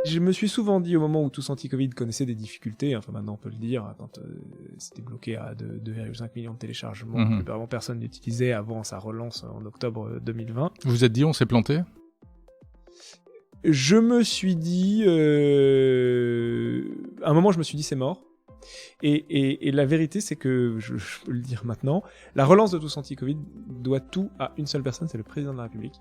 Je me suis souvent dit au moment où Tous Anti-Covid connaissait des difficultés, enfin maintenant on peut le dire, quand c'était bloqué à 2,5 millions de téléchargements, que vraiment personne n'utilisait avant sa relance en octobre 2020. Vous vous êtes dit on s'est planté ? Je me suis dit... à un moment je me suis dit c'est mort. Et la vérité c'est que, je peux le dire maintenant, la relance de Tous Anti-Covid doit tout à une seule personne, c'est le président de la République.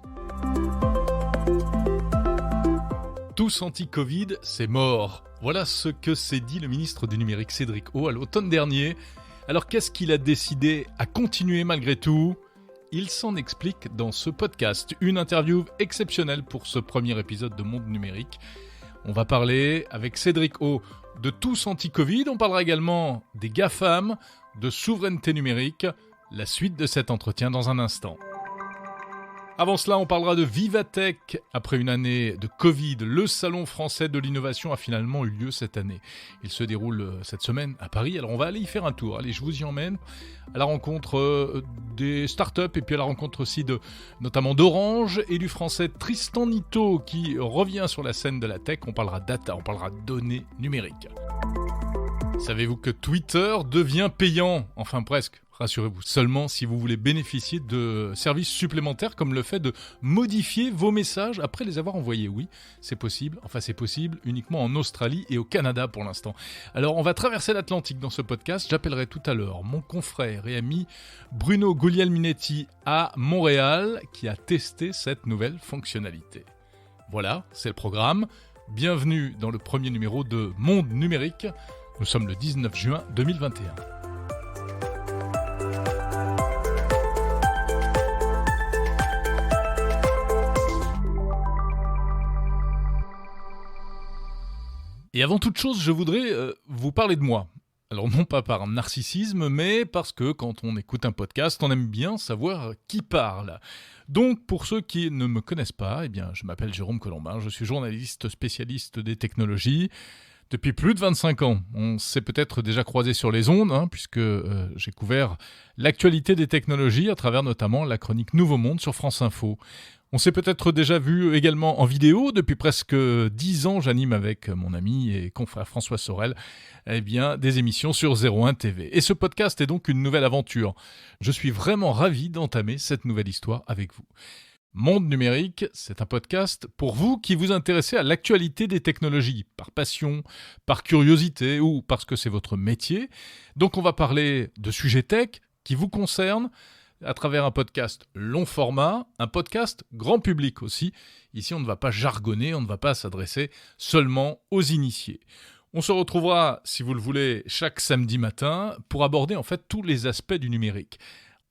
Tous anti-Covid, c'est mort. Voilà ce que s'est dit le ministre du numérique Cédric O à l'automne dernier. Alors qu'est-ce qu'il a décidé à continuer malgré tout ? Il s'en explique dans ce podcast. Une interview exceptionnelle pour ce premier épisode de Monde Numérique. On va parler avec Cédric O de Tous anti-Covid. On parlera également des GAFAM, de souveraineté numérique. La suite de cet entretien dans un instant. Avant cela, on parlera de Vivatech. Après une année de Covid, le Salon français de l'innovation a finalement eu lieu cette année. Il se déroule cette semaine à Paris, alors on va aller y faire un tour. Allez, je vous y emmène à la rencontre des startups et puis à la rencontre aussi notamment d'Orange et du français Tristan Nitto qui revient sur la scène de la tech. On parlera data, on parlera données numériques. Savez-vous que Twitter devient payant ? Enfin presque. Rassurez-vous, seulement si vous voulez bénéficier de services supplémentaires comme le fait de modifier vos messages après les avoir envoyés. Oui, c'est possible. Enfin, c'est possible uniquement en Australie et au Canada pour l'instant. Alors, on va traverser l'Atlantique dans ce podcast. J'appellerai tout à l'heure mon confrère et ami Bruno Guglielminetti à Montréal qui a testé cette nouvelle fonctionnalité. Voilà, c'est le programme. Bienvenue dans le premier numéro de Monde Numérique. Nous sommes le 19 juin 2021. Et avant toute chose, je voudrais vous parler de moi. Alors non pas par narcissisme, mais parce que quand on écoute un podcast, on aime bien savoir qui parle. Donc pour ceux qui ne me connaissent pas, eh bien, je m'appelle Jérôme Colombin, je suis journaliste spécialiste des technologies. Depuis plus de 25 ans, on s'est peut-être déjà croisé sur les ondes, puisque j'ai couvert l'actualité des technologies à travers notamment la chronique Nouveau Monde sur France Info. On s'est peut-être déjà vu également en vidéo. Depuis presque 10 ans, j'anime avec mon ami et confrère François Sorel des émissions sur 01 TV. Et ce podcast est donc une nouvelle aventure. Je suis vraiment ravi d'entamer cette nouvelle histoire avec vous. Monde Numérique, c'est un podcast pour vous qui vous intéressez à l'actualité des technologies, par passion, par curiosité ou parce que c'est votre métier. Donc on va parler de sujets tech qui vous concernent, à travers un podcast long format, un podcast grand public aussi. Ici, on ne va pas jargonner, on ne va pas s'adresser seulement aux initiés. On se retrouvera, si vous le voulez, chaque samedi matin pour aborder en fait tous les aspects du numérique.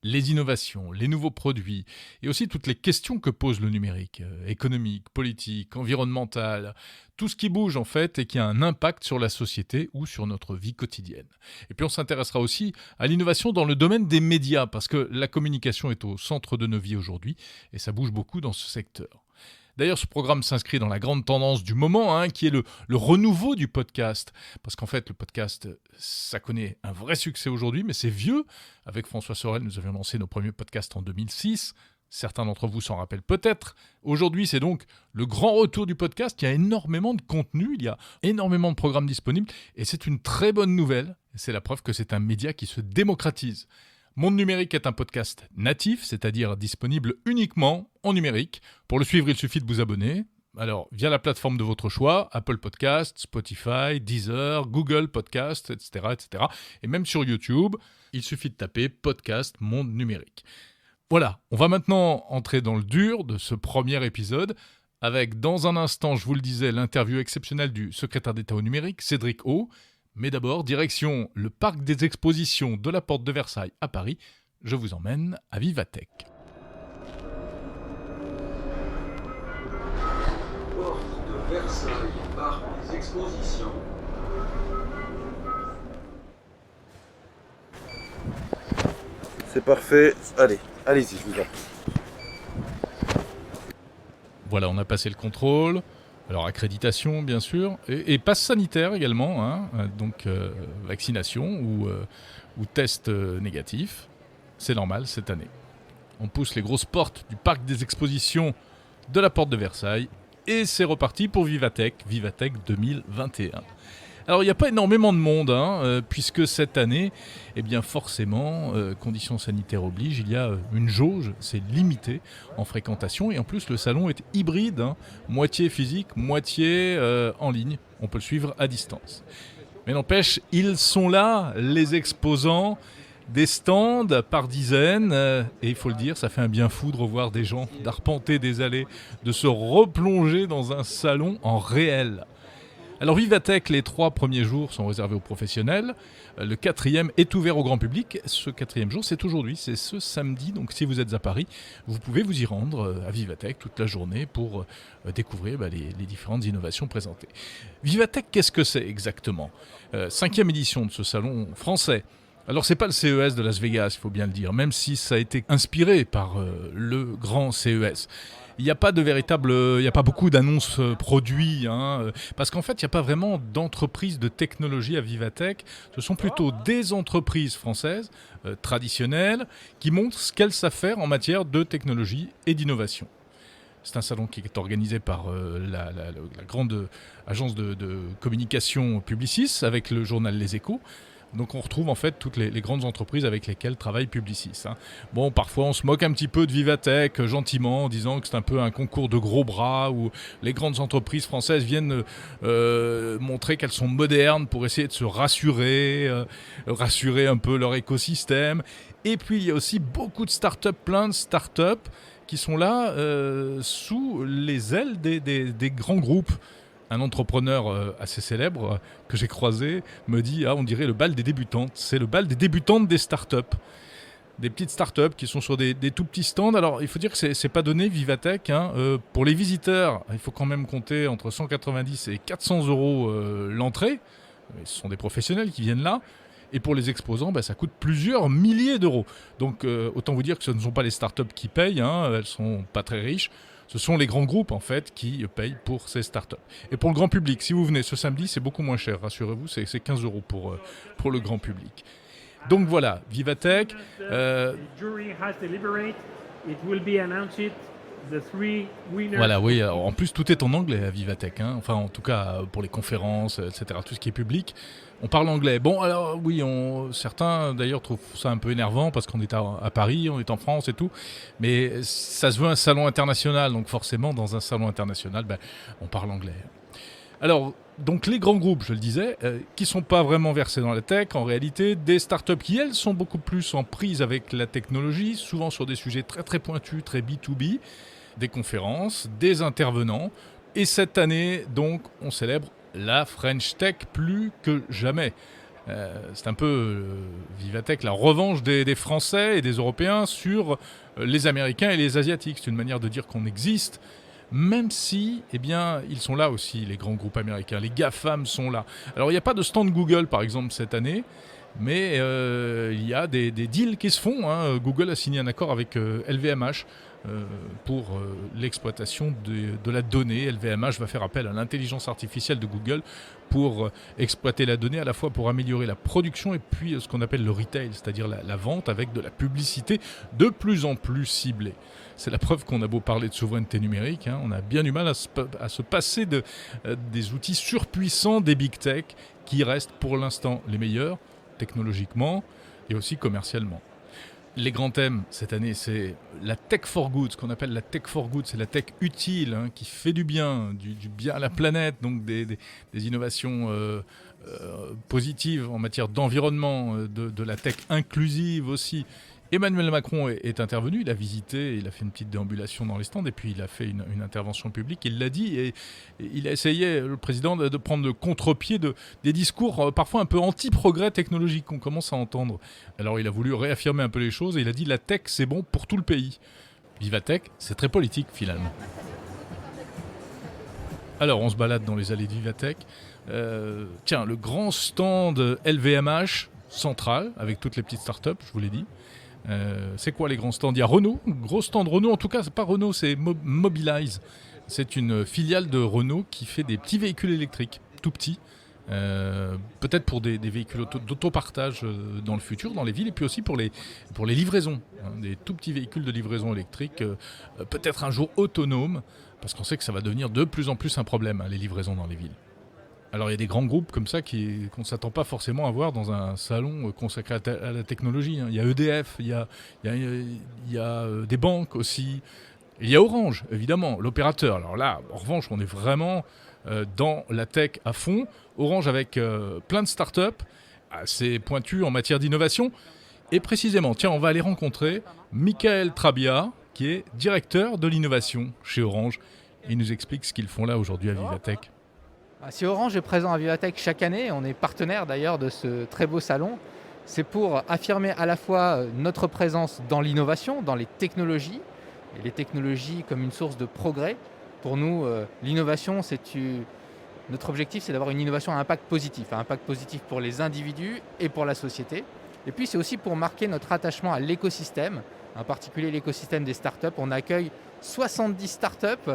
Les innovations, les nouveaux produits et aussi toutes les questions que pose le numérique, économique, politique, environnemental, tout ce qui bouge en fait et qui a un impact sur la société ou sur notre vie quotidienne. Et puis on s'intéressera aussi à l'innovation dans le domaine des médias parce que la communication est au centre de nos vies aujourd'hui et ça bouge beaucoup dans ce secteur. D'ailleurs, ce programme s'inscrit dans la grande tendance du moment, qui est le renouveau du podcast. Parce qu'en fait, le podcast, ça connaît un vrai succès aujourd'hui, mais c'est vieux. Avec François Sorel, nous avions lancé nos premiers podcasts en 2006. Certains d'entre vous s'en rappellent peut-être. Aujourd'hui, c'est donc le grand retour du podcast. Il y a énormément de contenu, il y a énormément de programmes disponibles. Et c'est une très bonne nouvelle. C'est la preuve que c'est un média qui se démocratise. Monde Numérique est un podcast natif, c'est-à-dire disponible uniquement en numérique. Pour le suivre, il suffit de vous abonner. Alors, via la plateforme de votre choix, Apple Podcasts, Spotify, Deezer, Google Podcasts, etc., etc. Et même sur YouTube, il suffit de taper « Podcast Monde Numérique ». Voilà, on va maintenant entrer dans le dur de ce premier épisode avec, dans un instant, je vous le disais, l'interview exceptionnelle du secrétaire d'État au numérique, Cédric O. Mais d'abord, direction le parc des expositions de la Porte de Versailles à Paris. Je vous emmène à Vivatech. Porte de Versailles, parc des expositions. C'est parfait. Allez, allez-y, je vous en prie. Voilà, on a passé le contrôle. Alors, accréditation, bien sûr, et passe sanitaire également, donc vaccination ou test négatif. C'est normal cette année. On pousse les grosses portes du parc des expositions de la Porte de Versailles et c'est reparti pour Vivatech 2021. Alors il n'y a pas énormément de monde, puisque cette année, eh bien forcément, conditions sanitaires obligent, il y a une jauge, c'est limité en fréquentation, et en plus le salon est hybride, moitié physique, moitié en ligne, on peut le suivre à distance. Mais n'empêche, ils sont là, les exposants, des stands par dizaines, et il faut le dire, ça fait un bien fou de revoir des gens, d'arpenter des allées, de se replonger dans un salon en réel. Alors Vivatech, les 3 premiers jours sont réservés aux professionnels. Le 4e est ouvert au grand public. Ce 4e jour, c'est aujourd'hui, c'est ce samedi. Donc si vous êtes à Paris, vous pouvez vous y rendre à Vivatech toute la journée pour découvrir les différentes innovations présentées. Vivatech, qu'est-ce que c'est exactement ? 5e édition de ce salon français. Alors c'est pas le CES de Las Vegas, il faut bien le dire, même si ça a été inspiré par le grand CES. Il n'y a pas beaucoup d'annonces produits, parce qu'en fait, il n'y a pas vraiment d'entreprise de technologie à Vivatech. Ce sont plutôt des entreprises françaises traditionnelles qui montrent ce qu'elles savent faire en matière de technologie et d'innovation. C'est un salon qui est organisé par la grande agence de communication Publicis avec le journal Les Échos. Donc on retrouve en fait toutes les grandes entreprises avec lesquelles travaille Publicis. Bon, parfois on se moque un petit peu de Vivatech gentiment en disant que c'est un peu un concours de gros bras où les grandes entreprises françaises viennent montrer qu'elles sont modernes pour essayer de se rassurer un peu leur écosystème. Et puis il y a aussi beaucoup de startups, plein de startups qui sont là sous les ailes des grands groupes. Un entrepreneur assez célèbre que j'ai croisé me dit « Ah, on dirait le bal des débutantes. C'est le bal des débutantes des startups. » Des petites startups qui sont sur des tout petits stands. Alors, il faut dire que c'est pas donné, Vivatech. Pour les visiteurs, il faut quand même compter entre 190 et 400 euros l'entrée. Ce sont des professionnels qui viennent là. Et pour les exposants, ça coûte plusieurs milliers d'euros. Donc, autant vous dire que ce ne sont pas les startups qui payent. Elles sont pas très riches. Ce sont les grands groupes, en fait, qui payent pour ces startups. Et pour le grand public, si vous venez ce samedi, c'est beaucoup moins cher, rassurez-vous, c'est 15 euros pour le grand public. Donc voilà, Vivatech. Voilà, oui, en plus tout est en anglais à Vivatech, enfin en tout cas pour les conférences, etc., tout ce qui est public, on parle anglais. Bon, alors oui, certains d'ailleurs trouvent ça un peu énervant parce qu'on est à Paris, on est en France et tout, mais ça se veut un salon international, donc forcément dans un salon international, on parle anglais. Alors, donc les grands groupes, je le disais, qui ne sont pas vraiment versés dans la tech, en réalité, des startups qui, elles, sont beaucoup plus en prise avec la technologie, souvent sur des sujets très très pointus, très B2B, des conférences, des intervenants. Et cette année, donc, on célèbre la French Tech plus que jamais. C'est un peu Vivatech, la revanche des Français et des Européens sur les Américains et les Asiatiques. C'est une manière de dire qu'on existe. Même si, ils sont là aussi, les grands groupes américains. Les GAFAM sont là. Alors, il n'y a pas de stand Google, par exemple, cette année, mais il y a des deals qui se font. Google a signé un accord avec LVMH pour l'exploitation de la donnée. LVMH va faire appel à l'intelligence artificielle de Google pour exploiter la donnée, à la fois pour améliorer la production et puis ce qu'on appelle le retail, c'est-à-dire la vente avec de la publicité de plus en plus ciblée. C'est la preuve qu'on a beau parler de souveraineté numérique, on a bien du mal à se passer des outils surpuissants des big tech qui restent pour l'instant les meilleurs technologiquement et aussi commercialement. Les grands thèmes cette année, c'est la tech for good. Ce qu'on appelle la tech for good, c'est la tech utile qui fait du bien à la planète, donc des innovations positives en matière d'environnement, de la tech inclusive aussi. Emmanuel Macron est intervenu, il a visité, il a fait une petite déambulation dans les stands et puis il a fait une intervention publique, il l'a dit et il a essayé, le président, de prendre le contre-pied des discours parfois un peu anti-progrès technologique qu'on commence à entendre. Alors il a voulu réaffirmer un peu les choses et il a dit la tech c'est bon pour tout le pays. Vivatech, c'est très politique finalement. Alors on se balade dans les allées de Vivatech. Tiens, le grand stand LVMH central avec toutes les petites startups, je vous l'ai dit. C'est quoi les grands stands ? Il y a Renault, gros stand Renault, en tout cas c'est pas Renault, c'est Mobilize. C'est une filiale de Renault qui fait des petits véhicules électriques, tout petits, peut-être pour des véhicules d'autopartage dans le futur, dans les villes, et puis aussi pour les livraisons, des tout petits véhicules de livraison électrique, peut-être un jour autonomes, parce qu'on sait que ça va devenir de plus en plus un problème, les livraisons dans les villes. Alors il y a des grands groupes comme ça qu'on ne s'attend pas forcément à voir dans un salon consacré à la technologie. Il y a EDF, il y a des banques aussi. Il y a Orange, évidemment, l'opérateur. Alors là, en revanche, on est vraiment dans la tech à fond. Orange avec plein de startups assez pointues en matière d'innovation. Et précisément, tiens, on va aller rencontrer Michael Trabia, qui est directeur de l'innovation chez Orange. Il nous explique ce qu'ils font là aujourd'hui à Vivatech. Si Orange est présent à Vivatech chaque année, on est partenaire d'ailleurs de ce très beau salon, c'est pour affirmer à la fois notre présence dans l'innovation, dans les technologies, et les technologies comme une source de progrès. Pour nous, l'innovation, notre objectif, c'est d'avoir une innovation à impact positif pour les individus et pour la société. Et puis c'est aussi pour marquer notre attachement à l'écosystème, en particulier l'écosystème des startups. On accueille 70 startups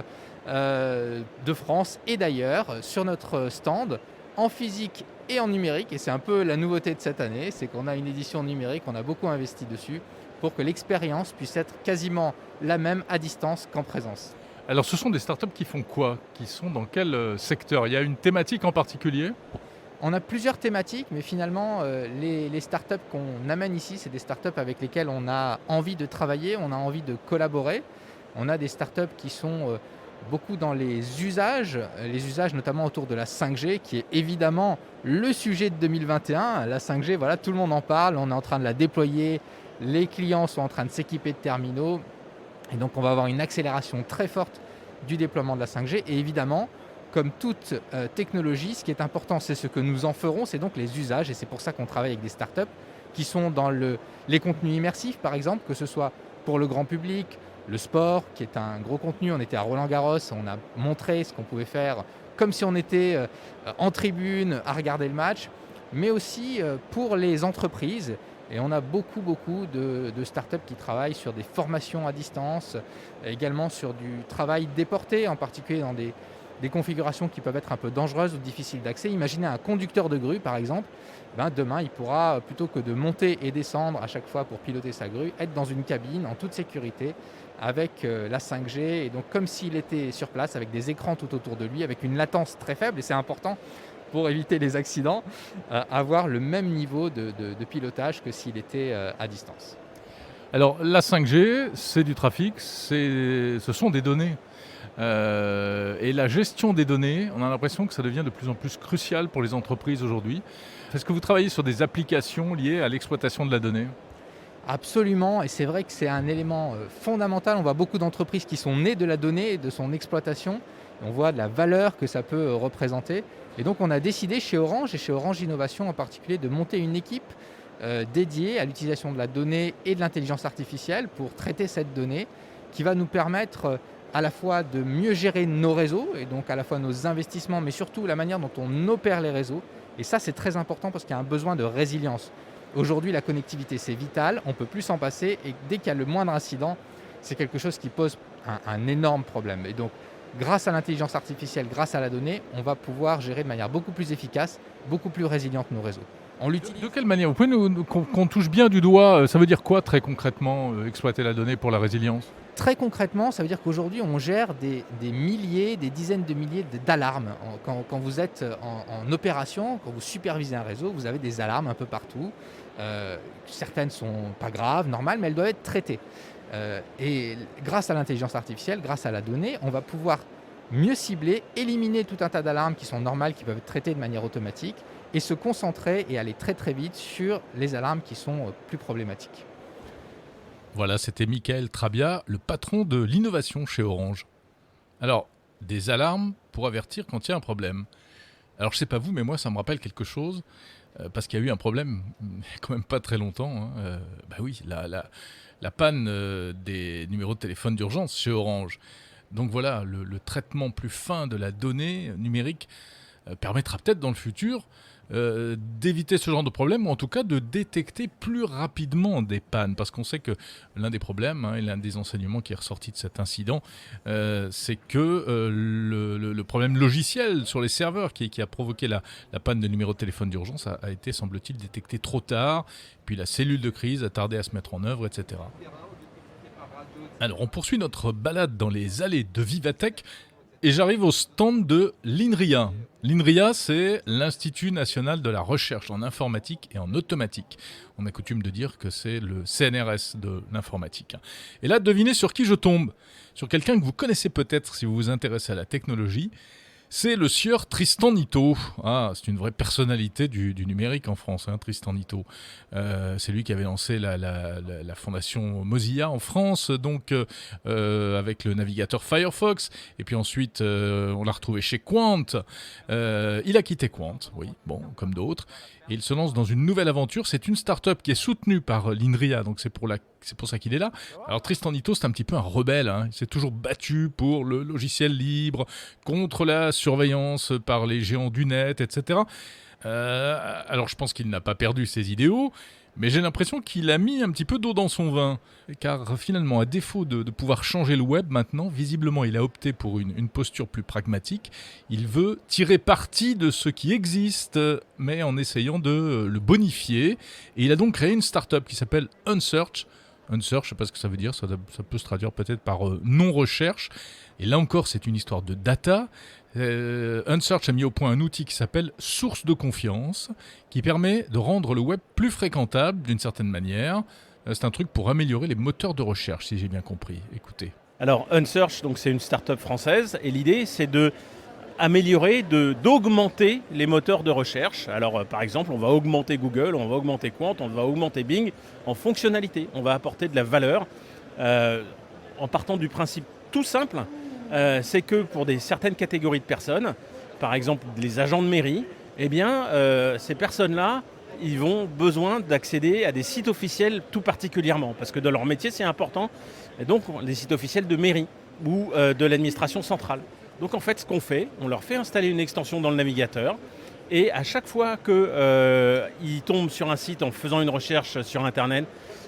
de France et d'ailleurs sur notre stand, en physique et en numérique. Et c'est un peu la nouveauté de cette année, c'est qu'on a une édition numérique, on a beaucoup investi dessus pour que l'expérience puisse être quasiment la même à distance qu'en présence. Alors ce sont des startups qui font quoi? Qui sont dans quel secteur? Il y a une thématique en particulier? On a plusieurs thématiques, mais finalement, les startups qu'on amène ici, c'est des startups avec lesquelles on a envie de travailler, on a envie de collaborer. On a des startups qui sont beaucoup dans les usages notamment autour de la 5G, qui est évidemment le sujet de 2021. La 5G, voilà, tout le monde en parle, on est en train de la déployer, les clients sont en train de s'équiper de terminaux, et donc on va avoir une accélération très forte du déploiement de la 5G, et évidemment, comme toute technologie, ce qui est important, c'est ce que nous en ferons, c'est donc les usages. Et c'est pour ça qu'on travaille avec des startups qui sont dans les contenus immersifs, par exemple, que ce soit pour le grand public, le sport, qui est un gros contenu. On était à Roland-Garros, on a montré ce qu'on pouvait faire comme si on était en tribune à regarder le match, mais aussi pour les entreprises. Et on a beaucoup de startups qui travaillent sur des formations à distance, également sur du travail déporté, en particulier dans des configurations qui peuvent être un peu dangereuses ou difficiles d'accès. Imaginez un conducteur de grue, par exemple. Demain, il pourra, plutôt que de monter et descendre à chaque fois pour piloter sa grue, être dans une cabine en toute sécurité avec la 5G. Et donc, comme s'il était sur place, avec des écrans tout autour de lui, avec une latence très faible, et c'est important pour éviter les accidents, avoir le même niveau de pilotage que s'il était à distance. Alors, la 5G, c'est du trafic, ce sont des données. Et la gestion des données, on a l'impression que ça devient de plus en plus crucial pour les entreprises aujourd'hui. Est-ce que vous travaillez sur des applications liées à l'exploitation de la donnée? Absolument, et c'est vrai que c'est un élément fondamental. On voit beaucoup d'entreprises qui sont nées de la donnée et de son exploitation. On voit de la valeur que ça peut représenter. Et donc on a décidé chez Orange et chez Orange Innovation en particulier de monter une équipe dédiée à l'utilisation de la donnée et de l'intelligence artificielle pour traiter cette donnée qui va nous permettre à la fois de mieux gérer nos réseaux et donc à la fois nos investissements, mais surtout la manière dont on opère les réseaux. Et ça, c'est très important parce qu'il y a un besoin de résilience. Aujourd'hui, la connectivité, c'est vital, on ne peut plus s'en passer et dès qu'il y a le moindre incident, c'est quelque chose qui pose un énorme problème. Et donc, grâce à l'intelligence artificielle, grâce à la donnée, on va pouvoir gérer de manière beaucoup plus efficace, beaucoup plus résiliente nos réseaux. On l'utilise. De quelle manière? Vous pouvez qu'on touche bien du doigt, ça veut dire quoi très concrètement, exploiter la donnée pour la résilience? Très concrètement, ça veut dire qu'aujourd'hui, on gère des milliers, des dizaines de milliers d'alarmes. Quand vous êtes en opération, quand vous supervisez un réseau, vous avez des alarmes un peu partout. Certaines ne sont pas graves, normales, mais elles doivent être traitées. Et grâce à l'intelligence artificielle, grâce à la donnée, on va pouvoir mieux cibler, éliminer tout un tas d'alarmes qui sont normales, qui peuvent être traitées de manière automatique, et se concentrer et aller très très vite sur les alarmes qui sont plus problématiques. Voilà, c'était Michael Trabia, le patron de l'innovation chez Orange. Alors, des alarmes pour avertir quand il y a un problème. Alors, je ne sais pas vous, mais moi, ça me rappelle quelque chose, parce qu'il y a eu un problème, quand même pas très longtemps. Oui, la panne des numéros de téléphone d'urgence chez Orange. Donc voilà, le traitement plus fin de la donnée numérique permettra peut-être dans le futur d'éviter ce genre de problème, ou en tout cas de détecter plus rapidement des pannes, parce qu'on sait que l'un des problèmes et l'un des enseignements qui est ressorti de cet incident, c'est que le problème logiciel sur les serveurs qui a provoqué la panne de numéro de téléphone d'urgence a été, semble-t-il, détecté trop tard, puis la cellule de crise a tardé à se mettre en œuvre, etc. Alors, on poursuit notre balade dans les allées de Vivatech et j'arrive au stand de l'INRIA. L'INRIA, c'est l'Institut national de la recherche en informatique et en automatique. On a coutume de dire que c'est le CNRS de l'informatique. Et là, devinez sur qui je tombe. Sur quelqu'un que vous connaissez peut-être si vous vous intéressez à la technologie. C'est le sieur Tristan Nitto. Ah, c'est une vraie personnalité du numérique en France, hein, Tristan Nitto. C'est lui qui avait lancé la fondation Mozilla en France, donc avec le navigateur Firefox. Et puis ensuite, on l'a retrouvé chez Quant. Il a quitté Quant, oui, bon, comme d'autres. Et il se lance dans une nouvelle aventure. C'est une start-up qui est soutenue par l'INRIA, donc c'est pour ça qu'il est là. Alors Tristan Nitto, c'est un petit peu un rebelle. Hein. Il s'est toujours battu pour le logiciel libre, contre la surveillance par les géants du net, etc. Alors je pense qu'il n'a pas perdu ses idéaux, mais j'ai l'impression qu'il a mis un petit peu d'eau dans son vin. Car finalement, à défaut de pouvoir changer le web maintenant, visiblement il a opté pour une posture plus pragmatique. Il veut tirer parti de ce qui existe, mais en essayant de le bonifier. Et il a donc créé une start-up qui s'appelle Unsearch. Unsearch, je ne sais pas ce que ça veut dire, ça peut se traduire peut-être par non-recherche. Et là encore, c'est une histoire de data. Unsearch a mis au point un outil qui s'appelle Source de confiance, qui permet de rendre le web plus fréquentable d'une certaine manière. C'est un truc pour améliorer les moteurs de recherche, si j'ai bien compris. Écoutez. Alors Unsearch, donc, c'est une start-up française, et l'idée c'est d'améliorer, d'augmenter les moteurs de recherche. Alors par exemple, on va augmenter Google, on va augmenter Quant, on va augmenter Bing en fonctionnalité. On va apporter de la valeur en partant du principe tout simple, c'est que pour certaines catégories de personnes, par exemple les agents de mairie, eh bien ces personnes-là, ils vont besoin d'accéder à des sites officiels tout particulièrement, parce que dans leur métier c'est important, et donc les sites officiels de mairie ou de l'administration centrale. Donc en fait, ce qu'on fait, on leur fait installer une extension dans le navigateur, et à chaque fois qu'ils tombent sur un site en faisant une recherche sur Internet,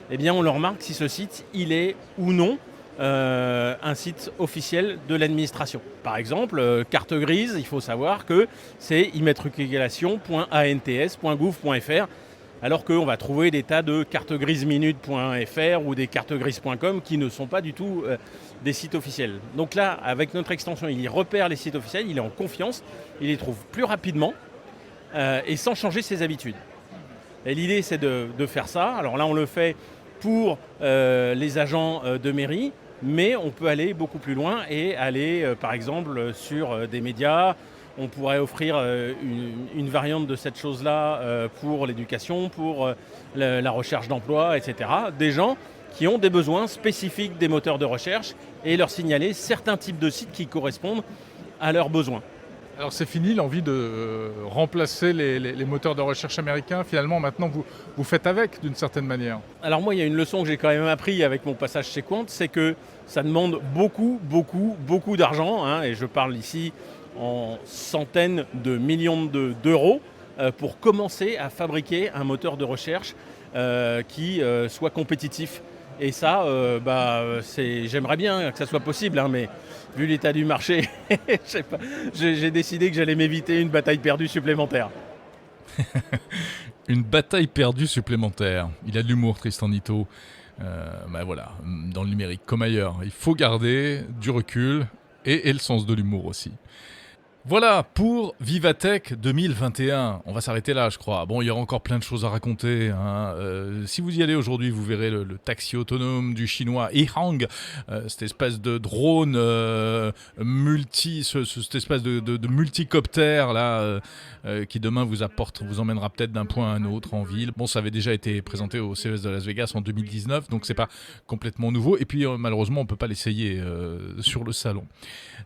eh bien on leur marque si ce site il est ou non un site officiel de l'administration. Par exemple, carte grise, il faut savoir que c'est immatriculation.ants.gouv.fr, alors qu'on va trouver des tas de cartegriseminute.fr ou des cartegrises.com qui ne sont pas du tout des sites officiels. Donc là, avec notre extension, il y repère les sites officiels, il est en confiance, il les trouve plus rapidement et sans changer ses habitudes. Et l'idée, c'est de faire ça. Alors là, on le fait pour les agents de mairie, mais on peut aller beaucoup plus loin et aller, par exemple, sur des médias. On pourrait offrir une variante de cette chose-là pour l'éducation, pour la recherche d'emploi, etc. Des gens qui ont des besoins spécifiques des moteurs de recherche et leur signaler certains types de sites qui correspondent à leurs besoins. Alors c'est fini l'envie de remplacer les moteurs de recherche américains. Finalement, maintenant, vous faites avec d'une certaine manière. Alors moi, il y a une leçon que j'ai quand même appris avec mon passage chez Quant, c'est que ça demande beaucoup d'argent, hein, et je parle ici en centaines de millions d'euros pour commencer à fabriquer un moteur de recherche qui soit compétitif. Et ça, j'aimerais bien que ça soit possible, hein, mais vu l'état du marché, j'ai décidé que j'allais m'éviter une bataille perdue supplémentaire. Une bataille perdue supplémentaire. Il a de l'humour, Tristan Nitto. Voilà, dans le numérique comme ailleurs, il faut garder du recul et le sens de l'humour aussi. Voilà pour Vivatech 2021. On va s'arrêter là, je crois. Bon, il y aura encore plein de choses à raconter, hein. Si vous y allez aujourd'hui, vous verrez le taxi autonome du chinois Ehang, cette espèce de drone cette espèce de multicoptère là, qui demain vous emmènera peut-être d'un point à un autre en ville. Bon, ça avait déjà été présenté au CES de Las Vegas en 2019, donc c'est pas complètement nouveau. Et puis malheureusement, on peut pas l'essayer sur le salon.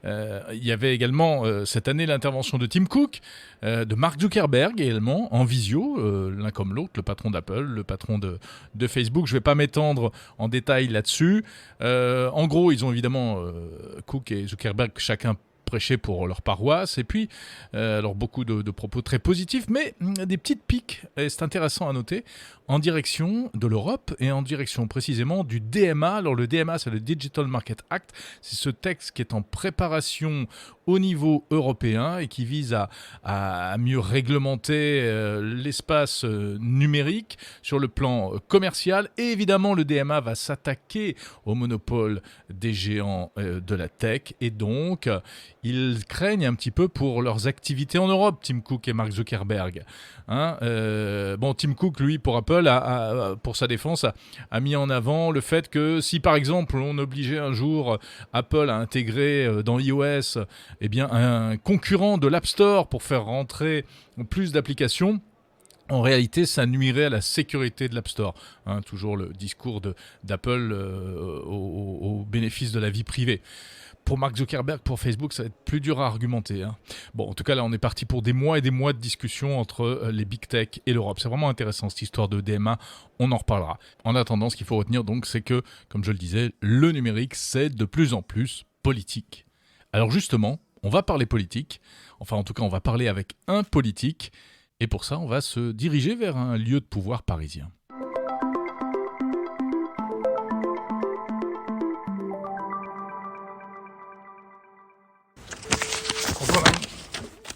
Il y avait également cette année l'intervention de Tim Cook, de Mark Zuckerberg également, en visio, l'un comme l'autre, le patron d'Apple, le patron de Facebook. Je ne vais pas m'étendre en détail là-dessus. En gros, ils ont évidemment, Cook et Zuckerberg, chacun prêché pour leur paroisse, et puis alors beaucoup de propos très positifs, mais des petites piques, et c'est intéressant à noter, en direction de l'Europe et en direction précisément du DMA. Alors le DMA, c'est le Digital Market Act, c'est ce texte qui est en préparation au niveau européen et qui vise à mieux réglementer l'espace numérique sur le plan commercial. Et évidemment, le DMA va s'attaquer au monopole des géants de la tech. Et donc, ils craignent un petit peu pour leurs activités en Europe, Tim Cook et Mark Zuckerberg. Tim Cook, lui, pour Apple, pour sa défense, a mis en avant le fait que si, par exemple, on obligeait un jour Apple à intégrer dans iOS un concurrent de l'App Store pour faire rentrer plus d'applications, en réalité, ça nuirait à la sécurité de l'App Store. Toujours le discours d'Apple au bénéfice de la vie privée. Pour Mark Zuckerberg, pour Facebook, ça va être plus dur à argumenter. Bon, en tout cas, là, on est parti pour des mois et des mois de discussion entre les big tech et l'Europe. C'est vraiment intéressant, cette histoire de DMA. On en reparlera. En attendant, ce qu'il faut retenir, donc, c'est que, comme je le disais, le numérique, c'est de plus en plus politique. Alors justement, on va parler politique. Enfin, en tout cas, on va parler avec un politique. Et pour ça, on va se diriger vers un lieu de pouvoir parisien.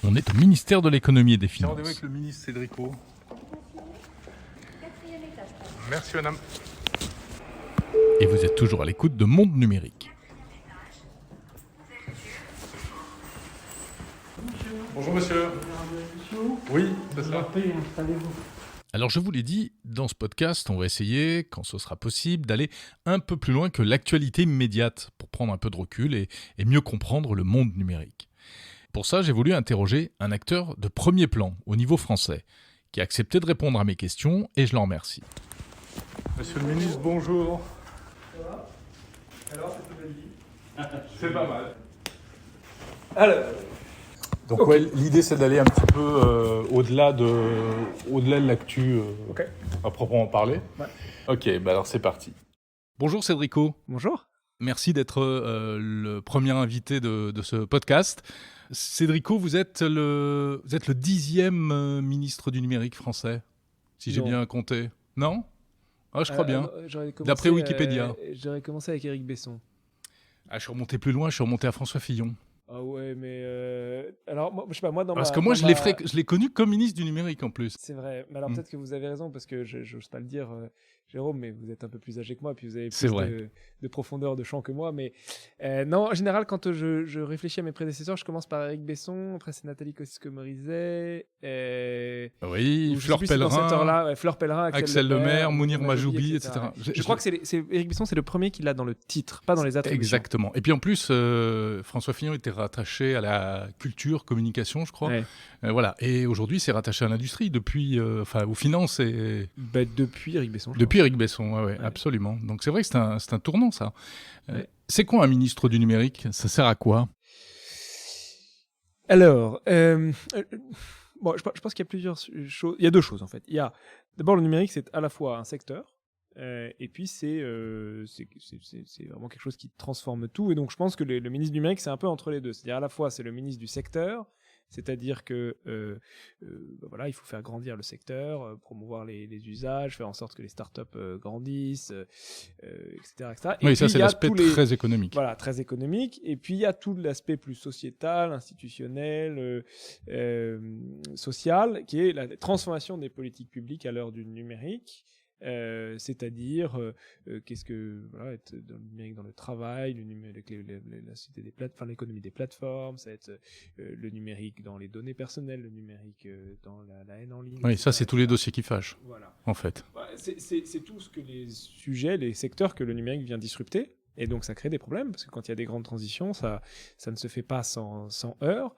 On est au ministère de l'économie et des finances. Rendez-vous avec le ministre Cédrico. Merci madame. Et vous êtes toujours à l'écoute de Monde Numérique. Bonjour monsieur. Oui, c'est ça. Alors je vous l'ai dit, dans ce podcast, on va essayer, quand ce sera possible, d'aller un peu plus loin que l'actualité immédiate pour prendre un peu de recul et mieux comprendre le monde numérique. Pour ça, j'ai voulu interroger un acteur de premier plan au niveau français qui a accepté de répondre à mes questions et je l'en remercie. Monsieur le ministre, bonjour. Ça va ? Alors, c'est belle vie. C'est pas mal. Alors, Donc l'idée c'est d'aller un petit peu au-delà de l'actu à proprement parler. Ouais. Ok, alors c'est parti. Bonjour Cédrico. bonjour. Merci d'être le premier invité de ce podcast. Cédrico, vous êtes le 10e ministre du numérique français, si j'ai Non. bien compté. Non ? Ah, je crois bien. J'aurais commencé, D'après Wikipédia. J'aurais commencé avec Éric Besson. Ah, je suis remonté plus loin, je suis remonté à François Fillon. Ah ouais, mais alors moi, je sais pas, moi Parce que moi, je l'ai connu comme ministre du numérique en plus. C'est vrai, mais alors peut-être que vous avez raison parce que j'ose pas le dire, Jérôme, mais vous êtes un peu plus âgé que moi, puis vous avez plus de profondeur de champ que moi. Mais non, en général, quand je réfléchis à mes prédécesseurs, je commence par Éric Besson, après c'est Nathalie Kosciusko-Morizet, oui, Fleur Pellerin, Fleur Pellerin, Axel Lemaire, Mounir Majoubi, etc. Je crois que c'est Éric Besson, c'est le premier qui l'a dans le titre, pas dans les attributions. Exactement. Et puis en plus, François Fillon était rattaché à la culture, communication, je crois. Ouais. Voilà. Et aujourd'hui, c'est rattaché à l'industrie, depuis, aux finances et... Depuis Éric Besson. Depuis Éric Besson, ouais, absolument. Donc c'est vrai que c'est un tournant, ça. Ouais. C'est quoi un ministre du numérique ? Ça sert à quoi ? Alors, bon, je pense qu'il y a plusieurs choses. Il y a deux choses, en fait. Il y a, d'abord, le numérique, c'est à la fois un secteur, et puis c'est vraiment quelque chose qui transforme tout. Et donc, je pense que le ministre du numérique, c'est un peu entre les deux. C'est-à-dire, à la fois, c'est le ministre du secteur, c'est-à-dire que voilà, il faut faire grandir le secteur, promouvoir les usages, faire en sorte que les startups grandissent, etc., etc. Et oui, ça, puis, c'est l'aspect très économique. Voilà, très économique. Et puis, il y a tout l'aspect plus sociétal, institutionnel, social, qui est la transformation des politiques publiques à l'heure du numérique. C'est-à-dire qu'est-ce que voilà, être dans le numérique dans le travail, le numérique, la société des plateformes, l'économie des plateformes, ça va être le numérique dans les données personnelles, le numérique dans la haine en ligne. Oui, ça c'est tous les dossiers qui fâchent. Voilà. En fait. C'est tout ce que les sujets, les secteurs que le numérique vient disrupter. Et donc, ça crée des problèmes, parce que quand il y a des grandes transitions, ça ne se fait pas sans heurts.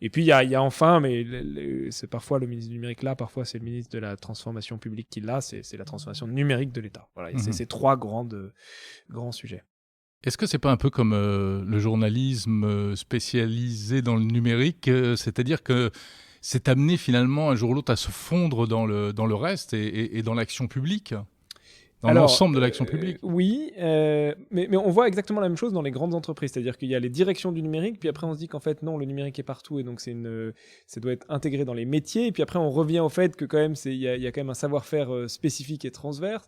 Et puis, il y a enfin, mais c'est parfois le ministre du numérique là, parfois c'est le ministre de la transformation publique qui l'a, c'est la transformation numérique de l'État. Voilà, c'est ces trois grands sujets. Est-ce que c'est pas un peu comme le journalisme spécialisé dans le numérique, c'est-à-dire que c'est amené finalement un jour ou l'autre à se fondre dans le reste et dans l'action publique ? dans l'ensemble de l'action publique. Oui, mais on voit exactement la même chose dans les grandes entreprises. C'est-à-dire qu'il y a les directions du numérique, puis après on se dit qu'en fait non, le numérique est partout et donc ça doit être intégré dans les métiers. Et puis après on revient au fait que quand même il y a quand même un savoir-faire spécifique et transverse.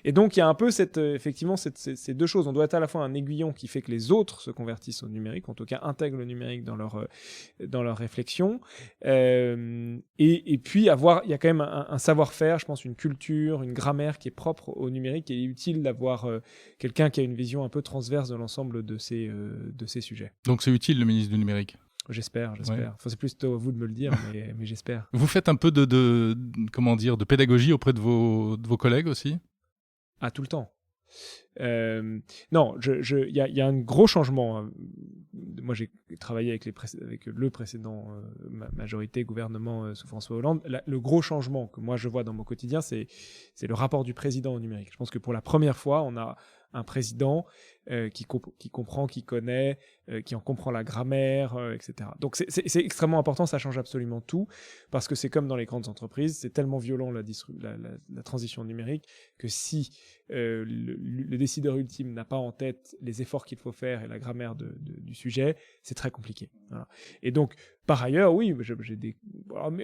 Et donc il y a un peu effectivement ces deux choses. On doit être à la fois un aiguillon qui fait que les autres se convertissent au numérique, en tout cas intègrent le numérique dans leur réflexion. Et puis il y a quand même un savoir-faire, je pense, une culture, une grammaire qui est propre au numérique, et il est utile d'avoir quelqu'un qui a une vision un peu transverse de l'ensemble de ces sujets. Donc c'est utile, le ministre du numérique. J'espère. Ouais. Enfin, c'est plutôt à vous de me le dire, mais j'espère. Vous faites un peu de pédagogie auprès de vos collègues aussi? Ah, tout le temps. Non, il y a un gros changement. Moi, j'ai travaillé avec le précédent majorité, gouvernement sous François Hollande. Le gros changement que moi je vois dans mon quotidien, c'est le rapport du président au numérique. Je pense que pour la première fois, on a un président qui comprend, qui connaît, qui en comprend la grammaire, etc. Donc c'est extrêmement important, ça change absolument tout, parce que c'est comme dans les grandes entreprises, c'est tellement violent la transition numérique que si le décideur ultime n'a pas en tête les efforts qu'il faut faire et la grammaire du sujet, c'est très compliqué. Voilà. Et donc, par ailleurs, oui,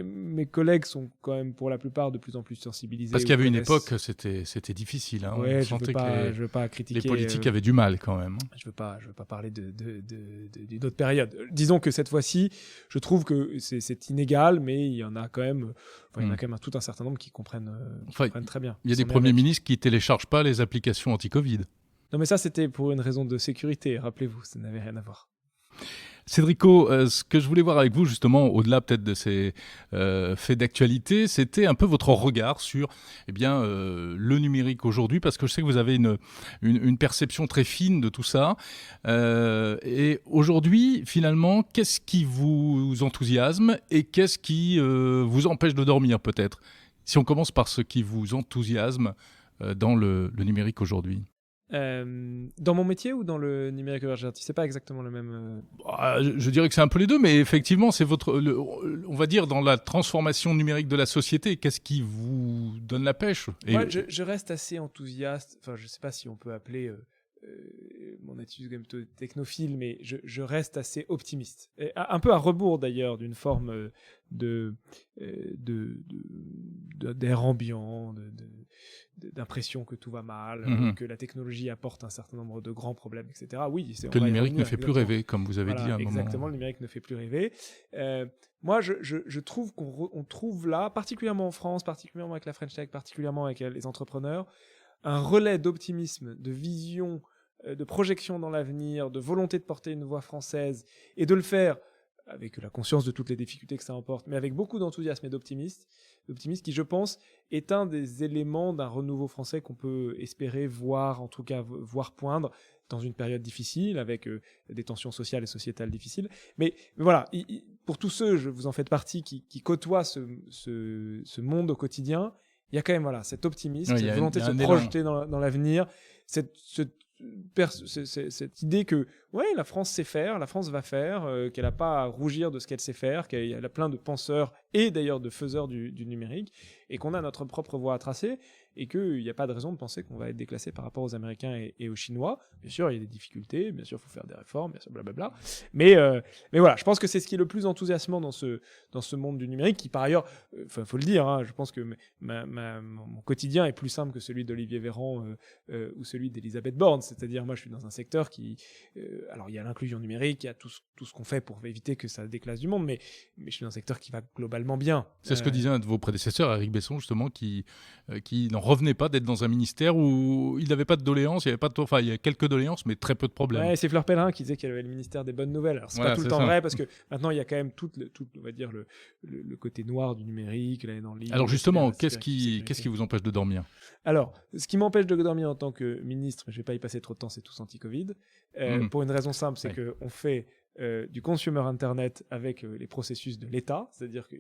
mes collègues sont quand même pour la plupart de plus en plus sensibilisés. Parce qu'il y avait une époque, c'était difficile. Hein. Ouais, On je sentait ne veux pas critiquer. les politiques avaient du mal quand même. Je veux pas parler d'une autre période. Disons que cette fois-ci, je trouve que c'est inégal, mais il y en a quand même, il y en a quand même tout un certain nombre qui comprennent très bien. Il y a des premiers ministres qui téléchargent pas les applications anti-Covid. Non, mais ça, c'était pour une raison de sécurité. Rappelez-vous, ça n'avait rien à voir. Cédrico, ce que je voulais voir avec vous, justement, au-delà peut-être de ces faits d'actualité, c'était un peu votre regard sur le numérique aujourd'hui, parce que je sais que vous avez une perception très fine de tout ça. Et aujourd'hui, finalement, qu'est-ce qui vous enthousiasme et qu'est-ce qui vous empêche de dormir, peut-être? Si on commence par ce qui vous enthousiasme dans le numérique aujourd'hui. Dans mon métier ou dans le numérique émergenti, c'est pas exactement le même. Je dirais que c'est un peu les deux, mais effectivement, c'est on va dire dans la transformation numérique de la société, qu'est-ce qui vous donne la pêche? Ouais, je reste assez enthousiaste. Enfin, je sais pas si on peut appeler mon attitude comme plutôt technophile, mais je reste assez optimiste. Et un peu à rebours d'ailleurs d'une forme d'air ambiant, d'impression que tout va mal, que la technologie apporte un certain nombre de grands problèmes, etc. Oui, que le numérique ne fait plus rêver, comme vous avez dit à un moment. Exactement, le numérique ne fait plus rêver. Moi, je trouve qu'on trouve là, particulièrement en France, particulièrement avec la French Tech, particulièrement avec les entrepreneurs, un relais d'optimisme, de vision, de projection dans l'avenir, de volonté de porter une voix française et de le faire avec la conscience de toutes les difficultés que ça emporte, mais avec beaucoup d'enthousiasme et d'optimisme qui, je pense, est un des éléments d'un renouveau français qu'on peut espérer voir, en tout cas voir poindre dans une période difficile, avec des tensions sociales et sociétales difficiles. Mais voilà, pour tous ceux, vous en faites partie, qui côtoient ce monde au quotidien, il y a quand même cet optimisme, cette volonté de se projeter dans l'avenir, cette idée que la France sait faire, la France va faire, qu'elle n'a pas à rougir de ce qu'elle sait faire, qu'elle a plein de penseurs et d'ailleurs de faiseurs du numérique, et qu'on a notre propre voie à tracer, et qu'il n'y a pas de raison de penser qu'on va être déclassé par rapport aux Américains et aux Chinois. Bien sûr, il y a des difficultés, bien sûr, il faut faire des réformes, bien sûr, blablabla. Mais voilà, je pense que c'est ce qui est le plus enthousiasmant dans ce monde du numérique, qui par ailleurs, faut le dire, je pense que mon quotidien est plus simple que celui d'Olivier Véran ou celui d'Elisabeth Borne. C'est-à-dire, moi, je suis dans un secteur qui... alors, il y a l'inclusion numérique, il y a tout ce qu'on fait pour éviter que ça déclasse du monde, mais je suis dans un secteur qui va globalement bien. C'est ce que disait un de vos prédécesseurs, Éric Besson, justement, qui n'en revenait pas d'être dans un ministère où il n'avait pas de doléances, il y a quelques doléances, mais très peu de problèmes. Ouais, c'est Fleur Pellerin qui disait qu'elle avait le ministère des bonnes nouvelles. Alors, c'est pas tout le temps vrai, parce que maintenant, il y a quand même tout on va dire, le côté noir du numérique, là, dans le livre. Alors justement, qu'est-ce qui vous empêche de dormir? Alors, ce qui m'empêche de dormir en tant que ministre, je ne vais pas y passer trop de temps, c'est tous anti-Covid, pour une raison simple, c'est qu'on fait du consumer internet avec les processus de l'État, c'est-à-dire que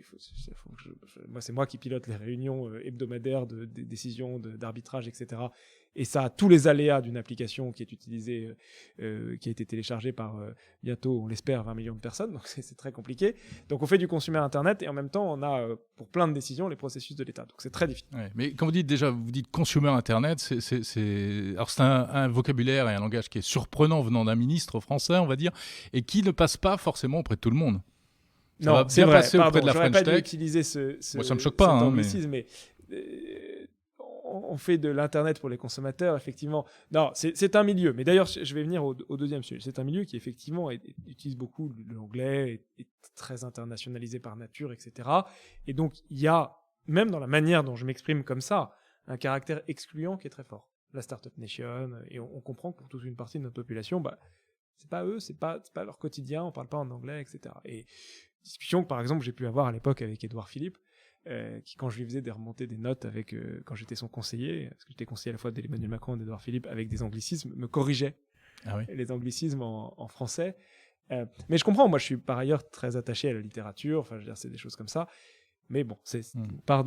moi c'est moi qui pilote les réunions hebdomadaires des décisions d'arbitrage, etc. Et ça a tous les aléas d'une application qui est utilisée, qui a été téléchargée par bientôt, on l'espère, 20 millions de personnes. Donc c'est très compliqué. Donc on fait du consumer Internet et en même temps, on a pour plein de décisions les processus de l'État. Donc c'est très difficile. Ouais, mais quand vous dites consumer Internet, alors c'est un vocabulaire et un langage qui est surprenant venant d'un ministre français, on va dire, et qui ne passe pas forcément auprès de tout le monde. Ça va bien passer auprès de la French J'aurais pas dû Tech. utiliser Moi, ça me choque pas, cet hein, anglicisme, mais on fait de l'Internet pour les consommateurs, effectivement. Non, c'est un milieu. Mais d'ailleurs, je vais venir au deuxième sujet. C'est un milieu qui, effectivement, utilise beaucoup l'anglais, est très internationalisé par nature, etc. Et donc, il y a, même dans la manière dont je m'exprime comme ça, un caractère excluant qui est très fort. La Startup Nation, et on comprend que pour toute une partie de notre population, bah, c'est pas eux, c'est pas leur quotidien, on parle pas en anglais, etc. Et discussion que, par exemple, j'ai pu avoir à l'époque avec Édouard Philippe, qui, quand je lui faisais des remontées des notes quand j'étais son conseiller, parce que j'étais conseiller à la fois d'Emmanuel Macron et d'Édouard Philippe, avec des anglicismes, me corrigeait les anglicismes en français. Mais je comprends, moi je suis par ailleurs très attaché à la littérature, enfin je veux dire, c'est des choses comme ça. Mais bon, c'est une part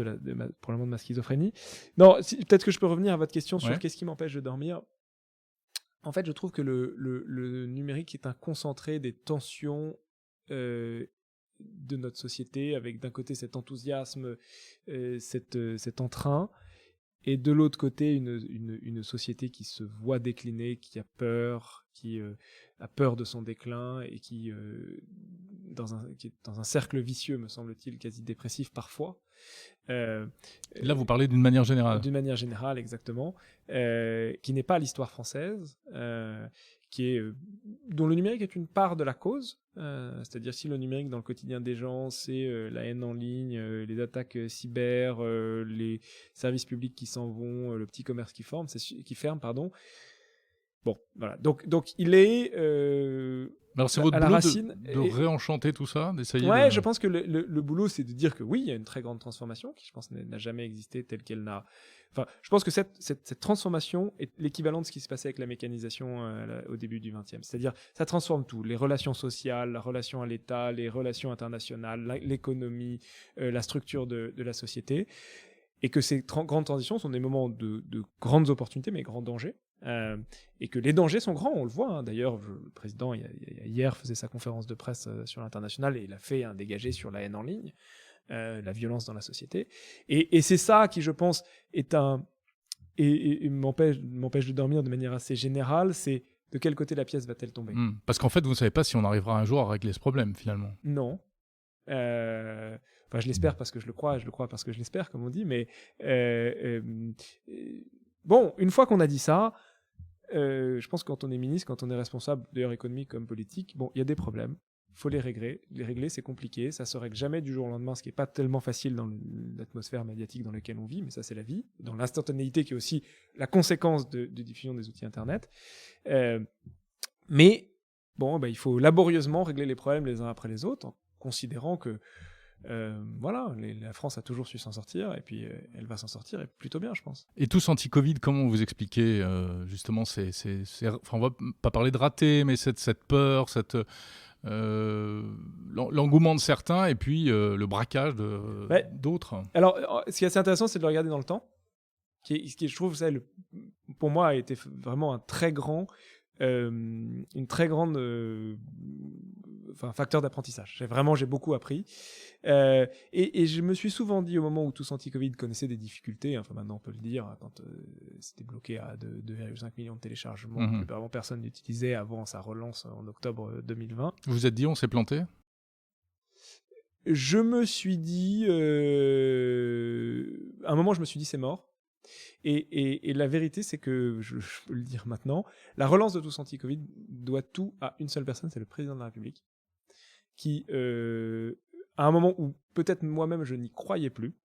probablement de ma schizophrénie. Non, peut-être que je peux revenir à votre question sur qu'est-ce qui m'empêche de dormir. En fait, je trouve que le numérique est un concentré des tensions de notre société, avec d'un côté cet enthousiasme, cet entrain, et de l'autre côté une société qui se voit décliner, qui a peur de son déclin, et qui est dans un cercle vicieux, me semble-t-il, quasi dépressif parfois. Là, vous parlez d'une manière générale. D'une manière générale, exactement, qui n'est pas l'histoire française, dont le numérique est une part de la cause, c'est-à-dire si le numérique dans le quotidien des gens, c'est la haine en ligne, les attaques cyber, les services publics qui s'en vont, le petit commerce qui ferme, pardon. Bon, voilà. Donc il est alors c'est votre à la boulot racine de réenchanter tout ça, d'essayer. Ouais, je pense que le boulot, c'est de dire que oui, il y a une très grande transformation qui, je pense, n'a jamais existé telle qu'elle n'a. Enfin, je pense que cette transformation est l'équivalent de ce qui se passait avec la mécanisation au début du XXe. C'est-à-dire, ça transforme tout, les relations sociales, la relation à l'État, les relations internationales, l'économie, la structure de la société, et que ces grandes transitions sont des moments de grandes opportunités, mais grands dangers. Et que les dangers sont grands, on le voit. Hein. D'ailleurs, le président hier faisait sa conférence de presse sur l'international, et il a fait un dégagé sur la haine en ligne, la violence dans la société. Et c'est ça qui, je pense, m'empêche de dormir de manière assez générale. C'est de quel côté la pièce va-t-elle tomber ? Parce qu'en fait, vous ne savez pas si on arrivera un jour à régler ce problème, finalement. Non. Enfin, je l'espère parce que je le crois, et je le crois parce que je l'espère, comme on dit. Mais bon, une fois qu'on a dit ça, je pense que quand on est ministre, quand on est responsable, d'ailleurs économique comme politique, bon, il y a des problèmes. Il faut les régler. Les régler, c'est compliqué. Ça se règle jamais du jour au lendemain, ce qui n'est pas tellement facile dans l'atmosphère médiatique dans laquelle on vit, mais ça, c'est la vie. Dans l'instantanéité qui est aussi la conséquence de diffusion des outils Internet. Mais bon, il faut laborieusement régler les problèmes les uns après les autres, en considérant que voilà, la France a toujours su s'en sortir, et puis elle va s'en sortir, et plutôt bien, je pense. Et tous anti-Covid, comment vous expliquez justement enfin, on va pas parler de raté, mais cette peur, l'engouement de certains, et puis le braquage d'autres. Alors, ce qui est assez intéressant, c'est de le regarder dans le temps, ce qui je trouve, pour moi, a été vraiment un très grand facteur d'apprentissage. J'ai beaucoup appris. Et je me suis souvent dit, au moment où tous anti-Covid connaissaient des difficultés, enfin maintenant on peut le dire, quand c'était bloqué à 2,5 millions de téléchargements, que vraiment personne n'utilisait avant sa relance en octobre 2020. Vous vous êtes dit, on s'est planté ? Je me suis dit, à un moment je me suis dit c'est mort. Et la vérité, c'est que, je peux le dire maintenant, la relance de tous anti-Covid doit tout à une seule personne, c'est le président de la République, qui, à un moment où peut-être moi-même je n'y croyais plus,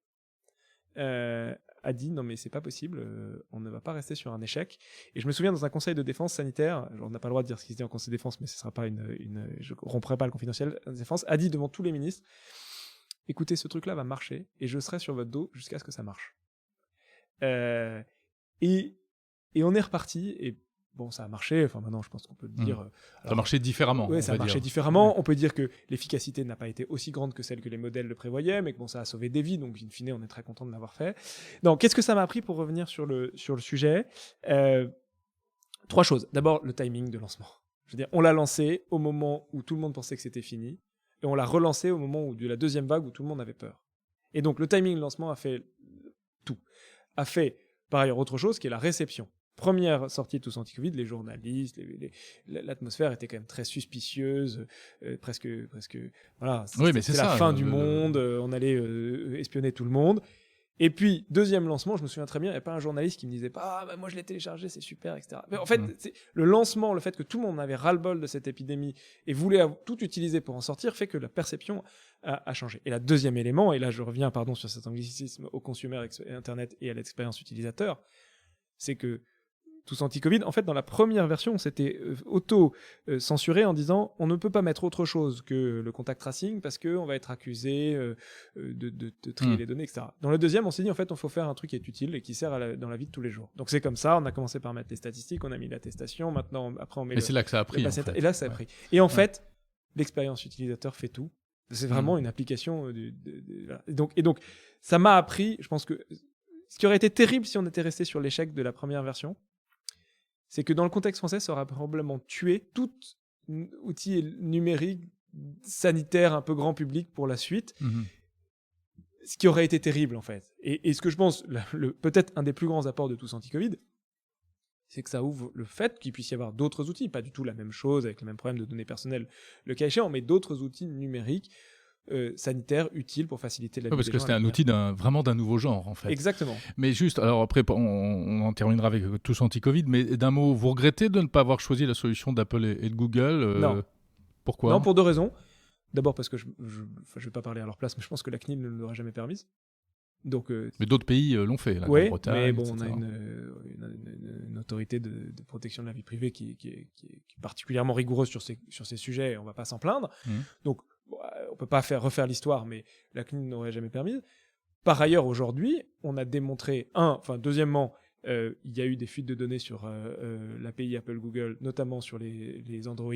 a dit non mais c'est pas possible, on ne va pas rester sur un échec. Et je me souviens dans un conseil de défense sanitaire, on n'a pas le droit de dire ce qui se dit en conseil de défense, mais ce sera pas je romprai pas le confidentiel de défense, a dit devant tous les ministres, écoutez, ce truc-là va marcher et je serai sur votre dos jusqu'à ce que ça marche. Et on est reparti, et bon, ça a marché. Enfin, maintenant, je pense qu'on peut le dire. Ça a marché différemment. Oui, on ça a va marché dire. différemment. On peut dire que l'efficacité n'a pas été aussi grande que celle que les modèles le prévoyaient, mais que bon, ça a sauvé des vies. Donc, in fine, on est très content de l'avoir fait. Donc, qu'est-ce que ça m'a appris pour revenir sur le sujet 3 choses. D'abord, le timing de lancement. Je veux dire, on l'a lancé au moment où tout le monde pensait que c'était fini, et on l'a relancé au moment de la deuxième vague où tout le monde avait peur. Et donc, le timing de lancement a fait tout. A fait, par ailleurs, autre chose qui est la réception. Première sortie de Tous Anti-Covid, les journalistes, l'atmosphère était quand même très suspicieuse, presque, voilà, Oui, mais c'est c'était la ça, fin du monde, on allait espionner tout le monde. Et puis, deuxième lancement, je me souviens très bien, il n'y a pas un journaliste qui me disait pas, moi je l'ai téléchargé, c'est super, etc. Mais en fait, c'est le lancement, le fait que tout le monde avait ras-le-bol de cette épidémie et voulait tout utiliser pour en sortir, fait que la perception a changé. Et le deuxième élément, et là je reviens, sur cet anglicisme au consumer Internet et à l'expérience utilisateur, c'est que Tous Anti-Covid, en fait, dans la première version, on s'était auto-censuré en disant on ne peut pas mettre autre chose que le contact tracing parce qu'on va être accusé de trier les données, etc. Dans le deuxième, on s'est dit en fait, il faut faire un truc qui est utile et qui sert dans la vie de tous les jours. Donc c'est comme ça, on a commencé par mettre les statistiques, on a mis l'attestation, maintenant, après on met c'est là que ça a pris. En fait. Et là, ça a pris. Et en fait, l'expérience utilisateur fait tout. C'est vraiment une application. Voilà. Et donc, ça m'a appris, je pense que ce qui aurait été terrible si on était resté sur l'échec de la première version, c'est que dans le contexte français, ça aurait probablement tué tout outil numérique sanitaire un peu grand public pour la suite, ce qui aurait été terrible en fait. Et ce que je pense, peut-être un des plus grands apports de Tous Anti-Covid, c'est que ça ouvre le fait qu'il puisse y avoir d'autres outils, pas du tout la même chose, avec le même problème de données personnelles, le cas échéant, mais d'autres outils numériques sanitaires utiles pour faciliter la vie des gens. Parce que c'était un outil vraiment d'un nouveau genre, en fait. Exactement. Mais juste, alors après, on en terminera avec Tous Anti-Covid, mais d'un mot, vous regrettez de ne pas avoir choisi la solution d'Apple et de Google Non. Pourquoi ? Non, pour 2 raisons. D'abord parce que je vais pas parler à leur place, mais je pense que la CNIL ne l'aurait jamais permise. Donc, mais d'autres pays l'ont fait, la Grande-Bretagne, mais bon, etc. on a une autorité de protection de la vie privée qui est particulièrement rigoureuse sur ces sujets, et on va pas s'en plaindre. Donc, on peut pas refaire l'histoire, mais la CNIL n'aurait jamais permis. Par ailleurs, aujourd'hui, on a démontré, deuxièmement, il y a eu des fuites de données sur l'API Apple-Google, notamment sur les Android,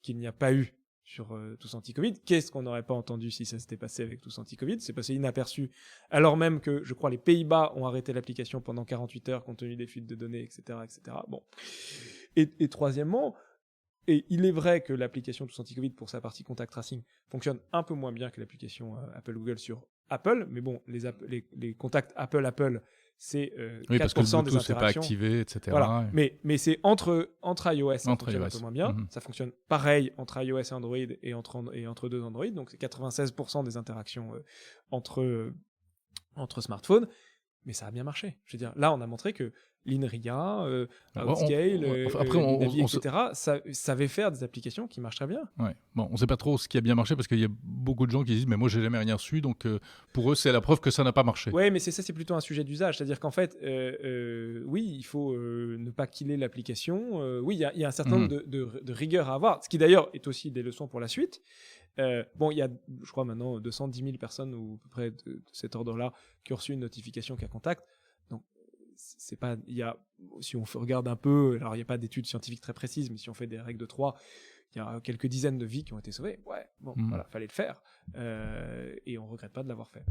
qu'il n'y a pas eu sur Tous Anti-Covid. Qu'est-ce qu'on n'aurait pas entendu si ça s'était passé avec Tous Anti-Covid ? C'est passé inaperçu, alors même que, je crois, les Pays-Bas ont arrêté l'application pendant 48 heures compte tenu des fuites de données, etc. Bon. Et troisièmement, et il est vrai que l'application Tous Anti-Covid, pour sa partie contact tracing, fonctionne un peu moins bien que l'application Apple-Google sur Apple, mais bon, les contacts Apple, c'est 4% parce que le Bluetooth, des interactions. c'est pas activé, etc. Voilà. Mais c'est entre iOS, ça Entre fonctionne iOS. un peu moins bien. Ça fonctionne pareil entre iOS et Android et entre 2 Android. Donc c'est 96% des interactions entre smartphones. Mais ça a bien marché. Je veux dire, là, on a montré que l'INRIA, Outscale, Navi, etc., ça savait faire des applications qui marchent très bien. Ouais. Bon, on ne sait pas trop ce qui a bien marché parce qu'il y a beaucoup de gens qui disent mais moi j'ai jamais rien reçu, donc pour eux c'est la preuve que ça n'a pas marché. Oui, mais c'est plutôt un sujet d'usage, c'est-à-dire qu'en fait, oui, il faut ne pas killer l'application. Oui, il y a un certain nombre de rigueur à avoir, ce qui d'ailleurs est aussi des leçons pour la suite. Il y a, je crois maintenant, 210 000 personnes ou à peu près de cet ordre-là qui ont reçu une notification qu'à contact. Donc, c'est pas, si on regarde un peu, alors il n'y a pas d'études scientifiques très précises, mais si on fait des règles de 3, il y a quelques dizaines de vies qui ont été sauvées. Ouais, bon, voilà, fallait le faire. Et on regrette pas de l'avoir fait.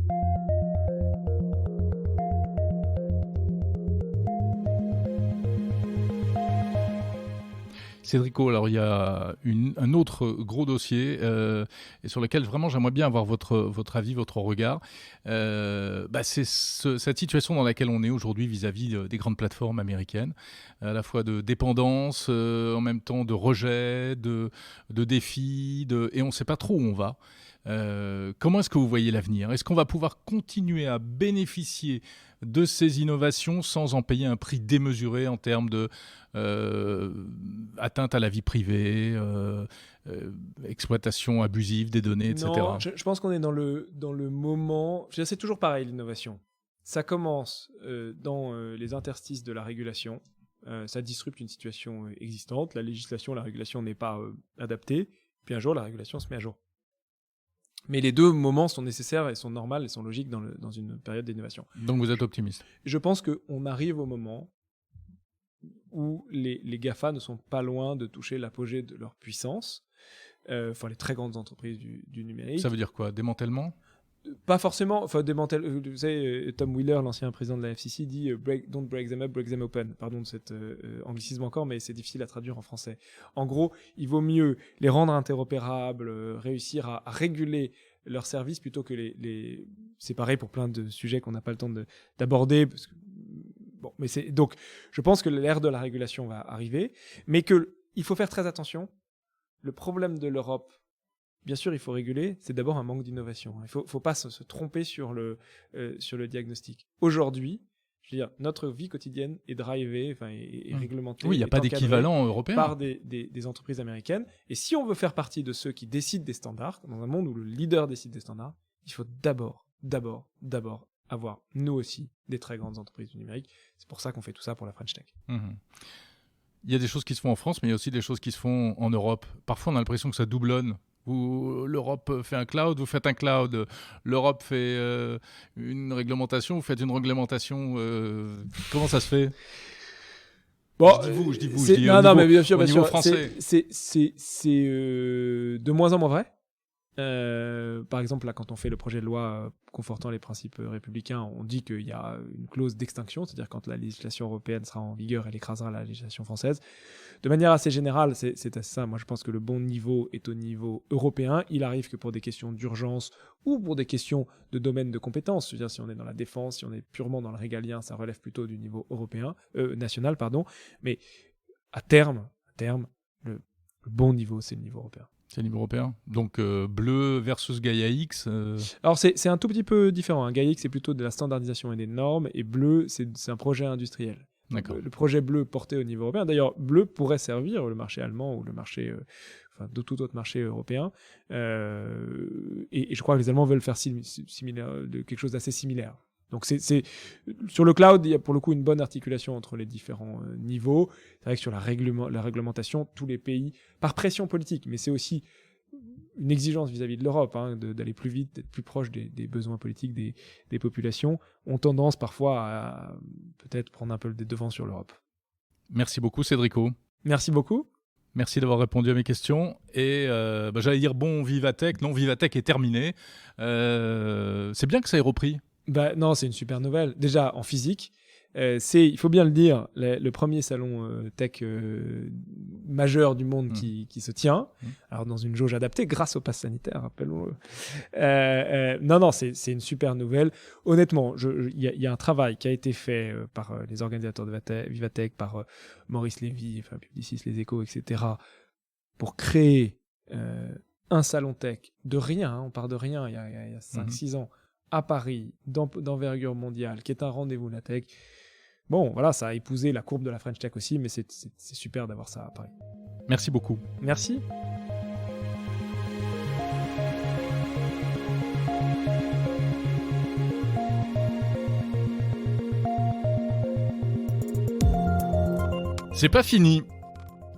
Cédrico, alors il y a un autre gros dossier et sur lequel vraiment j'aimerais bien avoir votre avis, votre regard. C'est cette situation dans laquelle on est aujourd'hui vis-à-vis des grandes plateformes américaines, à la fois de dépendance, en même temps de rejet, de défis, et on ne sait pas trop où on va. Comment est-ce que vous voyez l'avenir ? Est-ce qu'on va pouvoir continuer à bénéficier de ces innovations sans en payer un prix démesuré en termes de atteinte à la vie privée, exploitation abusive des données, etc. Non, je pense qu'on est dans le moment... C'est toujours pareil, l'innovation. Ça commence dans les interstices de la régulation. Ça disrupte une situation existante. La législation, la régulation n'est pas adaptée. Puis un jour, la régulation se met à jour. Mais les deux moments sont nécessaires et sont normaux et sont logiques dans une période d'innovation. Donc vous êtes optimiste ? Je pense qu'on arrive au moment, où les GAFA ne sont pas loin de toucher l'apogée de leur puissance, les très grandes entreprises du numérique. Ça veut dire quoi? Démantèlement? Pas forcément, vous savez, Tom Wheeler, l'ancien président de la FCC, dit don't break them up, break them open. Pardon de cet anglicisme encore, mais c'est difficile à traduire en français. En gros, il vaut mieux les rendre interopérables, réussir à réguler leurs services plutôt que c'est pareil pour plein de sujets qu'on n'a pas le temps d'aborder. Donc, je pense que l'ère de la régulation va arriver, mais il faut faire très attention. Le problème de l'Europe, bien sûr, il faut réguler, c'est d'abord un manque d'innovation. Il ne faut pas se tromper sur le diagnostic. Aujourd'hui, je veux dire, notre vie quotidienne est drivée, est réglementée. Oui, il n'y a pas d'équivalent européen. Par des entreprises américaines. Et si on veut faire partie de ceux qui décident des standards, dans un monde où le leader décide des standards, il faut d'abord avoir, nous aussi, des très grandes entreprises du numérique. C'est pour ça qu'on fait tout ça pour la French Tech. Il y a des choses qui se font en France, mais il y a aussi des choses qui se font en Europe. Parfois, on a l'impression que ça doublonne. L'Europe fait un cloud, vous faites un cloud. L'Europe fait une réglementation, vous faites une réglementation. Comment ça se fait? Bon, je dis vous. Mais bien sûr, français. C'est de moins en moins vrai. Par exemple, là, quand on fait le projet de loi confortant les principes républicains, on dit qu'il y a une clause d'extinction, c'est-à-dire quand la législation européenne sera en vigueur, elle écrasera la législation française. De manière assez générale, c'est ça. Moi, je pense que le bon niveau est au niveau européen. Il arrive que pour des questions d'urgence ou pour des questions de domaine de compétence, c'est-à-dire si on est dans la défense, si on est purement dans le régalien, ça relève plutôt du niveau national. Mais à terme, le bon niveau, c'est le niveau européen. C'est le niveau européen. Donc Bleu versus Gaia X. Alors c'est un tout petit peu différent. Gaia X, c'est plutôt de la standardisation et des normes, et Bleu, c'est un projet industriel. D'accord. Le projet Bleu porté au niveau européen. D'ailleurs, Bleu pourrait servir le marché allemand ou le marché, de tout autre marché européen. Et je crois que les Allemands veulent faire quelque chose d'assez similaire. Donc sur le cloud, il y a pour le coup une bonne articulation entre les différents niveaux. C'est vrai que sur la réglementation, tous les pays, par pression politique, mais c'est aussi une exigence vis-à-vis de l'Europe, d'aller plus vite, d'être plus proche des besoins politiques des populations, ont tendance parfois à peut-être prendre un peu des devants sur l'Europe. Merci beaucoup, Cédrico. Merci beaucoup. Merci d'avoir répondu à mes questions. Et j'allais dire bon Vivatech. Non, Vivatech est terminé. C'est bien que ça ait repris. Non, c'est une super nouvelle. Déjà, en physique, il faut bien le dire, le premier salon tech majeur du monde qui se tient, alors dans une jauge adaptée grâce au pass sanitaire, rappelons-le. C'est une super nouvelle. Honnêtement, il y a un travail qui a été fait par les organisateurs de Vivatech, par Maurice Lévy, Publicis, Les Échos, etc., pour créer un salon tech de rien, on part de rien, il y a 5-6 ans, à Paris, d'envergure mondiale, qui est un rendez-vous de la tech. Bon, voilà, ça a épousé la courbe de la French Tech aussi, mais c'est super d'avoir ça à Paris. Merci beaucoup. Merci. C'est pas fini.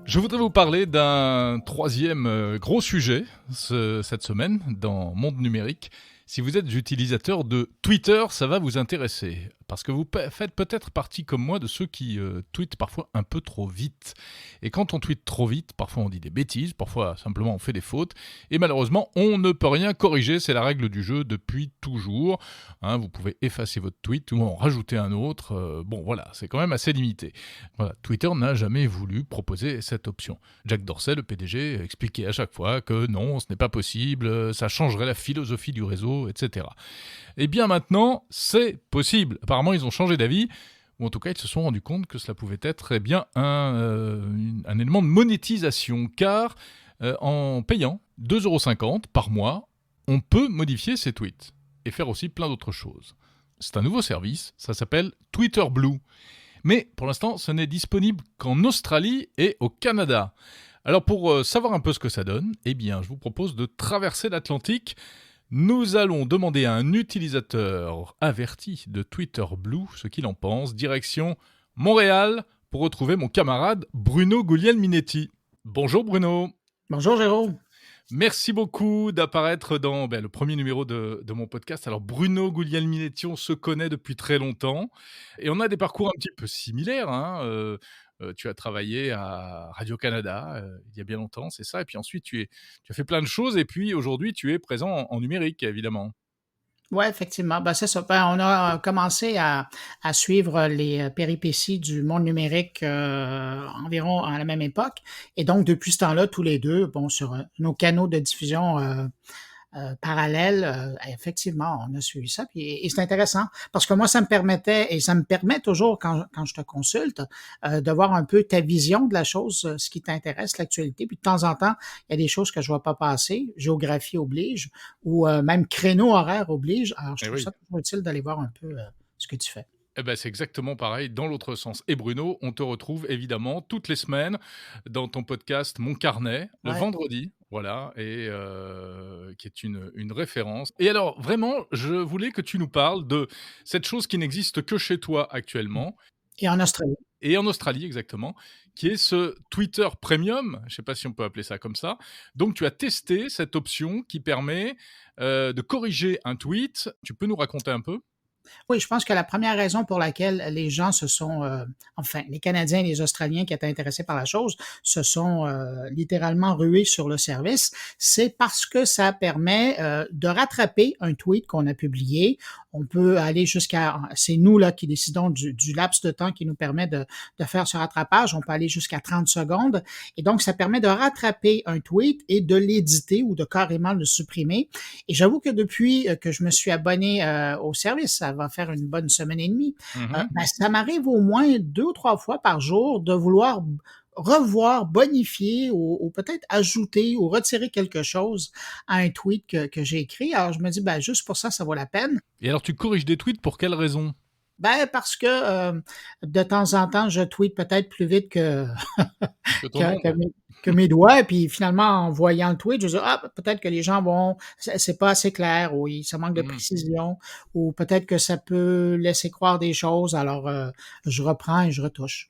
Je voudrais vous parler d'un troisième gros sujet cette semaine dans Monde Numérique. Si vous êtes utilisateur de Twitter, ça va vous intéresser. Parce que vous faites peut-être partie comme moi de ceux qui tweetent parfois un peu trop vite. Et quand on tweete trop vite, parfois on dit des bêtises, parfois simplement on fait des fautes. Et malheureusement, on ne peut rien corriger. C'est la règle du jeu depuis toujours. Vous pouvez effacer votre tweet ou en rajouter un autre. C'est quand même assez limité. Voilà, Twitter n'a jamais voulu proposer cette option. Jack Dorsey, le PDG, expliquait à chaque fois que non, ce n'est pas possible, ça changerait la philosophie du réseau, etc. Et bien maintenant, c'est possible. Apparemment, ils ont changé d'avis, ou en tout cas, ils se sont rendus compte que cela pouvait être un élément de monétisation, car en payant 2,50 € par mois, on peut modifier ses tweets et faire aussi plein d'autres choses. C'est un nouveau service, ça s'appelle Twitter Blue. Mais pour l'instant, ce n'est disponible qu'en Australie et au Canada. Alors pour savoir un peu ce que ça donne, je vous propose de traverser l'Atlantique. Nous allons demander à un utilisateur averti de Twitter Blue ce qu'il en pense. Direction Montréal pour retrouver mon camarade Bruno Guglielminetti. Bonjour Bruno. Bonjour Jérôme. Merci beaucoup d'apparaître dans le premier numéro de mon podcast. Alors Bruno Guglielminetti, on se connaît depuis très longtemps et on a des parcours un petit peu similaires. tu as travaillé à Radio-Canada il y a bien longtemps, c'est ça. Et puis ensuite, tu as fait plein de choses. Et puis aujourd'hui, tu es présent en numérique, évidemment. Oui, effectivement. Ben, c'est ça. Ben, on a commencé à suivre les péripéties du monde numérique environ à la même époque. Et donc, depuis ce temps-là, tous les deux, bon, sur nos canaux de diffusion parallèles, effectivement, on a suivi ça. Et c'est intéressant parce que moi, ça me permettait, et ça me permet toujours quand je te consulte, de voir un peu ta vision de la chose, ce qui t'intéresse, l'actualité. Puis de temps en temps, il y a des choses que je vois pas passer, géographie oblige, ou même créneau horaire oblige. Alors, je trouve ça toujours utile d'aller voir un peu ce que tu fais. Eh ben, c'est exactement pareil dans l'autre sens. Et Bruno, on te retrouve évidemment toutes les semaines dans ton podcast Mon Carnet, le vendredi, voilà, et qui est une référence. Et alors, vraiment, je voulais que tu nous parles de cette chose qui n'existe que chez toi actuellement. Et en Australie. Et en Australie, exactement, qui est ce Twitter Premium, je ne sais pas si on peut appeler ça comme ça. Donc, tu as testé cette option qui permet de corriger un tweet. Tu peux nous raconter un peu ? Oui, je pense que la première raison pour laquelle les gens se sont, enfin, les Canadiens et les Australiens qui étaient intéressés par la chose, se sont littéralement rués sur le service, c'est parce que ça permet de rattraper un tweet qu'on a publié. On peut aller c'est nous là qui décidons du laps de temps qui nous permet de faire ce rattrapage. On peut aller jusqu'à 30 secondes. Et donc, ça permet de rattraper un tweet et de l'éditer ou de carrément le supprimer. Et j'avoue que depuis que je me suis abonné au service, ça va faire une bonne semaine et demie, ben, ça m'arrive au moins 2 ou 3 fois par jour de vouloir revoir, bonifier ou peut-être ajouter ou retirer quelque chose à un tweet que j'ai écrit. Alors, je me dis, ben, juste pour ça vaut la peine. Et alors, tu corriges des tweets pour quelle raison ? Ben, parce que de temps en temps, je tweete peut-être plus vite que mes doigts. Et puis, finalement, en voyant le tweet, je dis, peut-être que les gens c'est pas assez clair, ou ça manque de précision, ou peut-être que ça peut laisser croire des choses. Alors, je reprends et je retouche.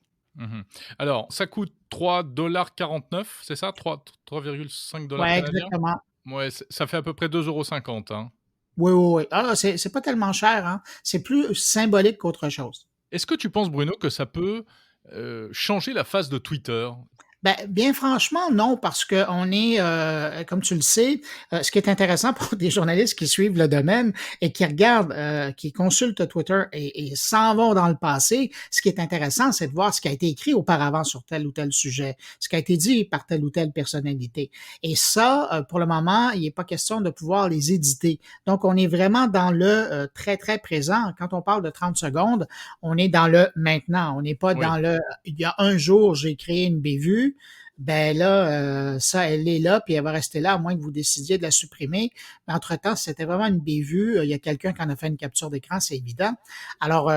Alors, ça coûte $3,49, c'est ça? 3,5 $ Oui, canadiens? exactement. Ouais, ça fait à peu près 2,50 €. Hein. Oui. Ah, c'est pas tellement cher, hein. C'est plus symbolique qu'autre chose. Est-ce que tu penses, Bruno, que ça peut changer la face de Twitter? Ben, bien franchement, non, parce que on est, comme tu le sais, ce qui est intéressant pour des journalistes qui suivent le domaine et qui regardent, qui consultent Twitter et s'en vont dans le passé, ce qui est intéressant, c'est de voir ce qui a été écrit auparavant sur tel ou tel sujet, ce qui a été dit par telle ou telle personnalité. Et ça, pour le moment, il n'est pas question de pouvoir les éditer. Donc, on est vraiment dans le très, très présent. Quand on parle de 30 secondes, on est dans le maintenant. On n'est pas dans le il y a un jour, j'ai créé une bévue. Ben là, ça, elle est là, puis elle va rester là, à moins que vous décidiez de la supprimer. Mais entre-temps, c'était vraiment une bévue. Il y a quelqu'un qui en a fait une capture d'écran, c'est évident. Alors,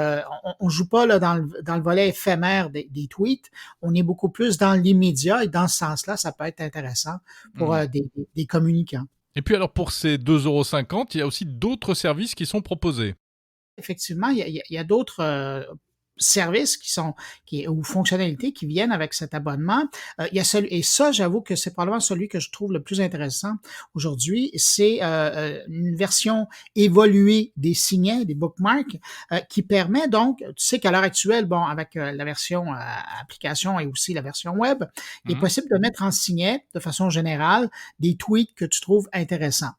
on joue pas là dans le volet éphémère des tweets. On est beaucoup plus dans l'immédiat, et dans ce sens-là, ça peut être intéressant pour des communicants. Et puis alors, pour ces 2,50 €, il y a aussi d'autres services qui sont proposés. Effectivement, il y a d'autres services ou fonctionnalités qui viennent avec cet abonnement. Il y a et ça, j'avoue que c'est probablement celui que je trouve le plus intéressant aujourd'hui. C'est une version évoluée des signets, des bookmarks, qui permet donc, tu sais qu'à l'heure actuelle, bon, avec la version application et aussi la version web, il est possible de mettre en signet, de façon générale, des tweets que tu trouves intéressants.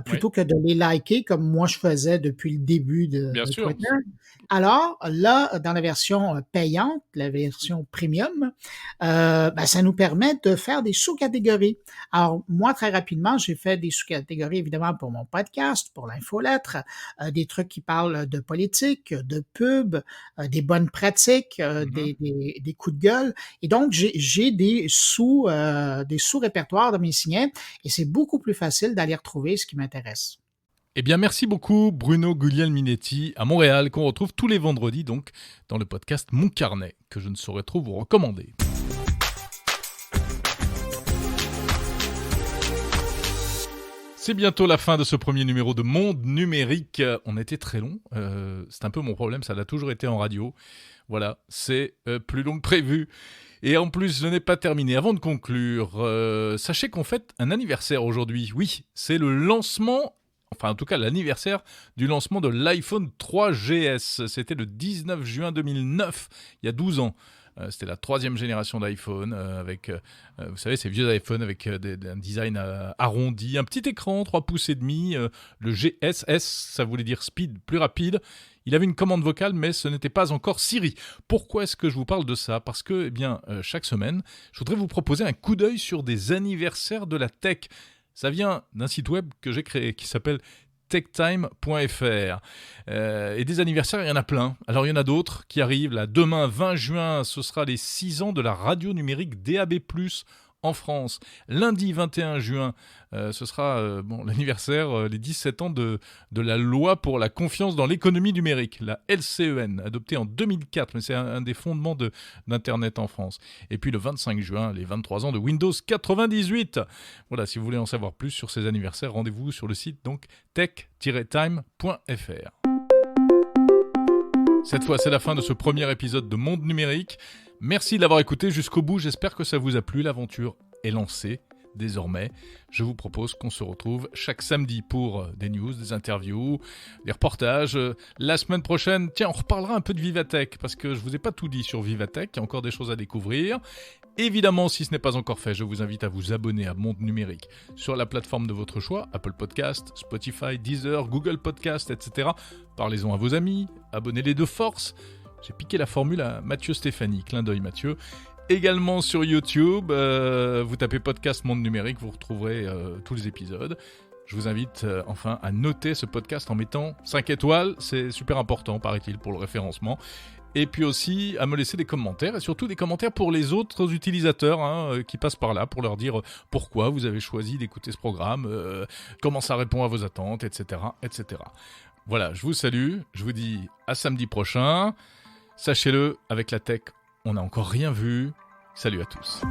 Plutôt que de les liker comme moi je faisais depuis le début de Twitter. Alors là, dans la version payante, la version premium, ça nous permet de faire des sous-catégories. Alors moi, très rapidement, j'ai fait des sous-catégories évidemment pour mon podcast, pour l'infolettre, des trucs qui parlent de politique, de pub, des bonnes pratiques, des coups de gueule. Et donc, j'ai des sous-répertoires de mes signets, et c'est beaucoup plus facile d'aller retrouver ce qui m'intéresse. Eh bien, merci beaucoup Bruno Guglielminetti à Montréal, qu'on retrouve tous les vendredis donc dans le podcast Mon Carnet, que je ne saurais trop vous recommander. C'est bientôt la fin de ce premier numéro de Monde Numérique. On était très long, c'est un peu mon problème, ça l'a toujours été en radio. Voilà, c'est plus long que prévu. Et en plus, je n'ai pas terminé. Avant de conclure, sachez qu'on fête un anniversaire aujourd'hui. Oui, c'est le lancement, enfin en tout cas l'anniversaire du lancement de l'iPhone 3GS. C'était le 19 juin 2009, il y a 12 ans. C'était la 3e génération d'iPhone avec, vous savez, ces vieux iPhones avec un design arrondi, un petit écran, 3,5 pouces, le GSS, ça voulait dire speed, plus rapide. Il avait une commande vocale, mais ce n'était pas encore Siri. Pourquoi est-ce que je vous parle de ça ? Parce que, chaque semaine, je voudrais vous proposer un coup d'œil sur des anniversaires de la tech. Ça vient d'un site web que j'ai créé qui s'appelle techtime.fr. Et des anniversaires, il y en a plein. Alors, il y en a d'autres qui arrivent. Là, demain, 20 juin, ce sera les 6 ans de la radio numérique DAB+, en France. Lundi 21 juin, ce sera l'anniversaire, les 17 ans de la loi pour la confiance dans l'économie numérique, la LCEN, adoptée en 2004, mais c'est un des fondements d'Internet en France. Et puis le 25 juin, les 23 ans de Windows 98. Voilà, si vous voulez en savoir plus sur ces anniversaires, rendez-vous sur le site donc tech-time.fr. Cette fois, c'est la fin de ce premier épisode de Monde Numérique. Merci de l'avoir écouté jusqu'au bout, j'espère que ça vous a plu, l'aventure est lancée. Désormais, je vous propose qu'on se retrouve chaque samedi pour des news, des interviews, des reportages. La semaine prochaine, tiens, on reparlera un peu de Vivatech, parce que je ne vous ai pas tout dit sur Vivatech, il y a encore des choses à découvrir. Évidemment, si ce n'est pas encore fait, je vous invite à vous abonner à Monde Numérique sur la plateforme de votre choix, Apple Podcast, Spotify, Deezer, Google Podcast, etc. Parlez-en à vos amis, abonnez-les de force. J'ai piqué la formule à Mathieu Stéphanie, clin d'œil Mathieu. Également sur YouTube, vous tapez podcast Monde Numérique, vous retrouverez tous les épisodes. Je vous invite enfin à noter ce podcast en mettant 5 étoiles, c'est super important paraît-il pour le référencement. Et puis aussi à me laisser des commentaires, et surtout des commentaires pour les autres utilisateurs qui passent par là, pour leur dire pourquoi vous avez choisi d'écouter ce programme, comment ça répond à vos attentes, etc., etc. Voilà, je vous salue, je vous dis à samedi prochain. Sachez-le, avec la tech, on n'a encore rien vu. Salut à tous.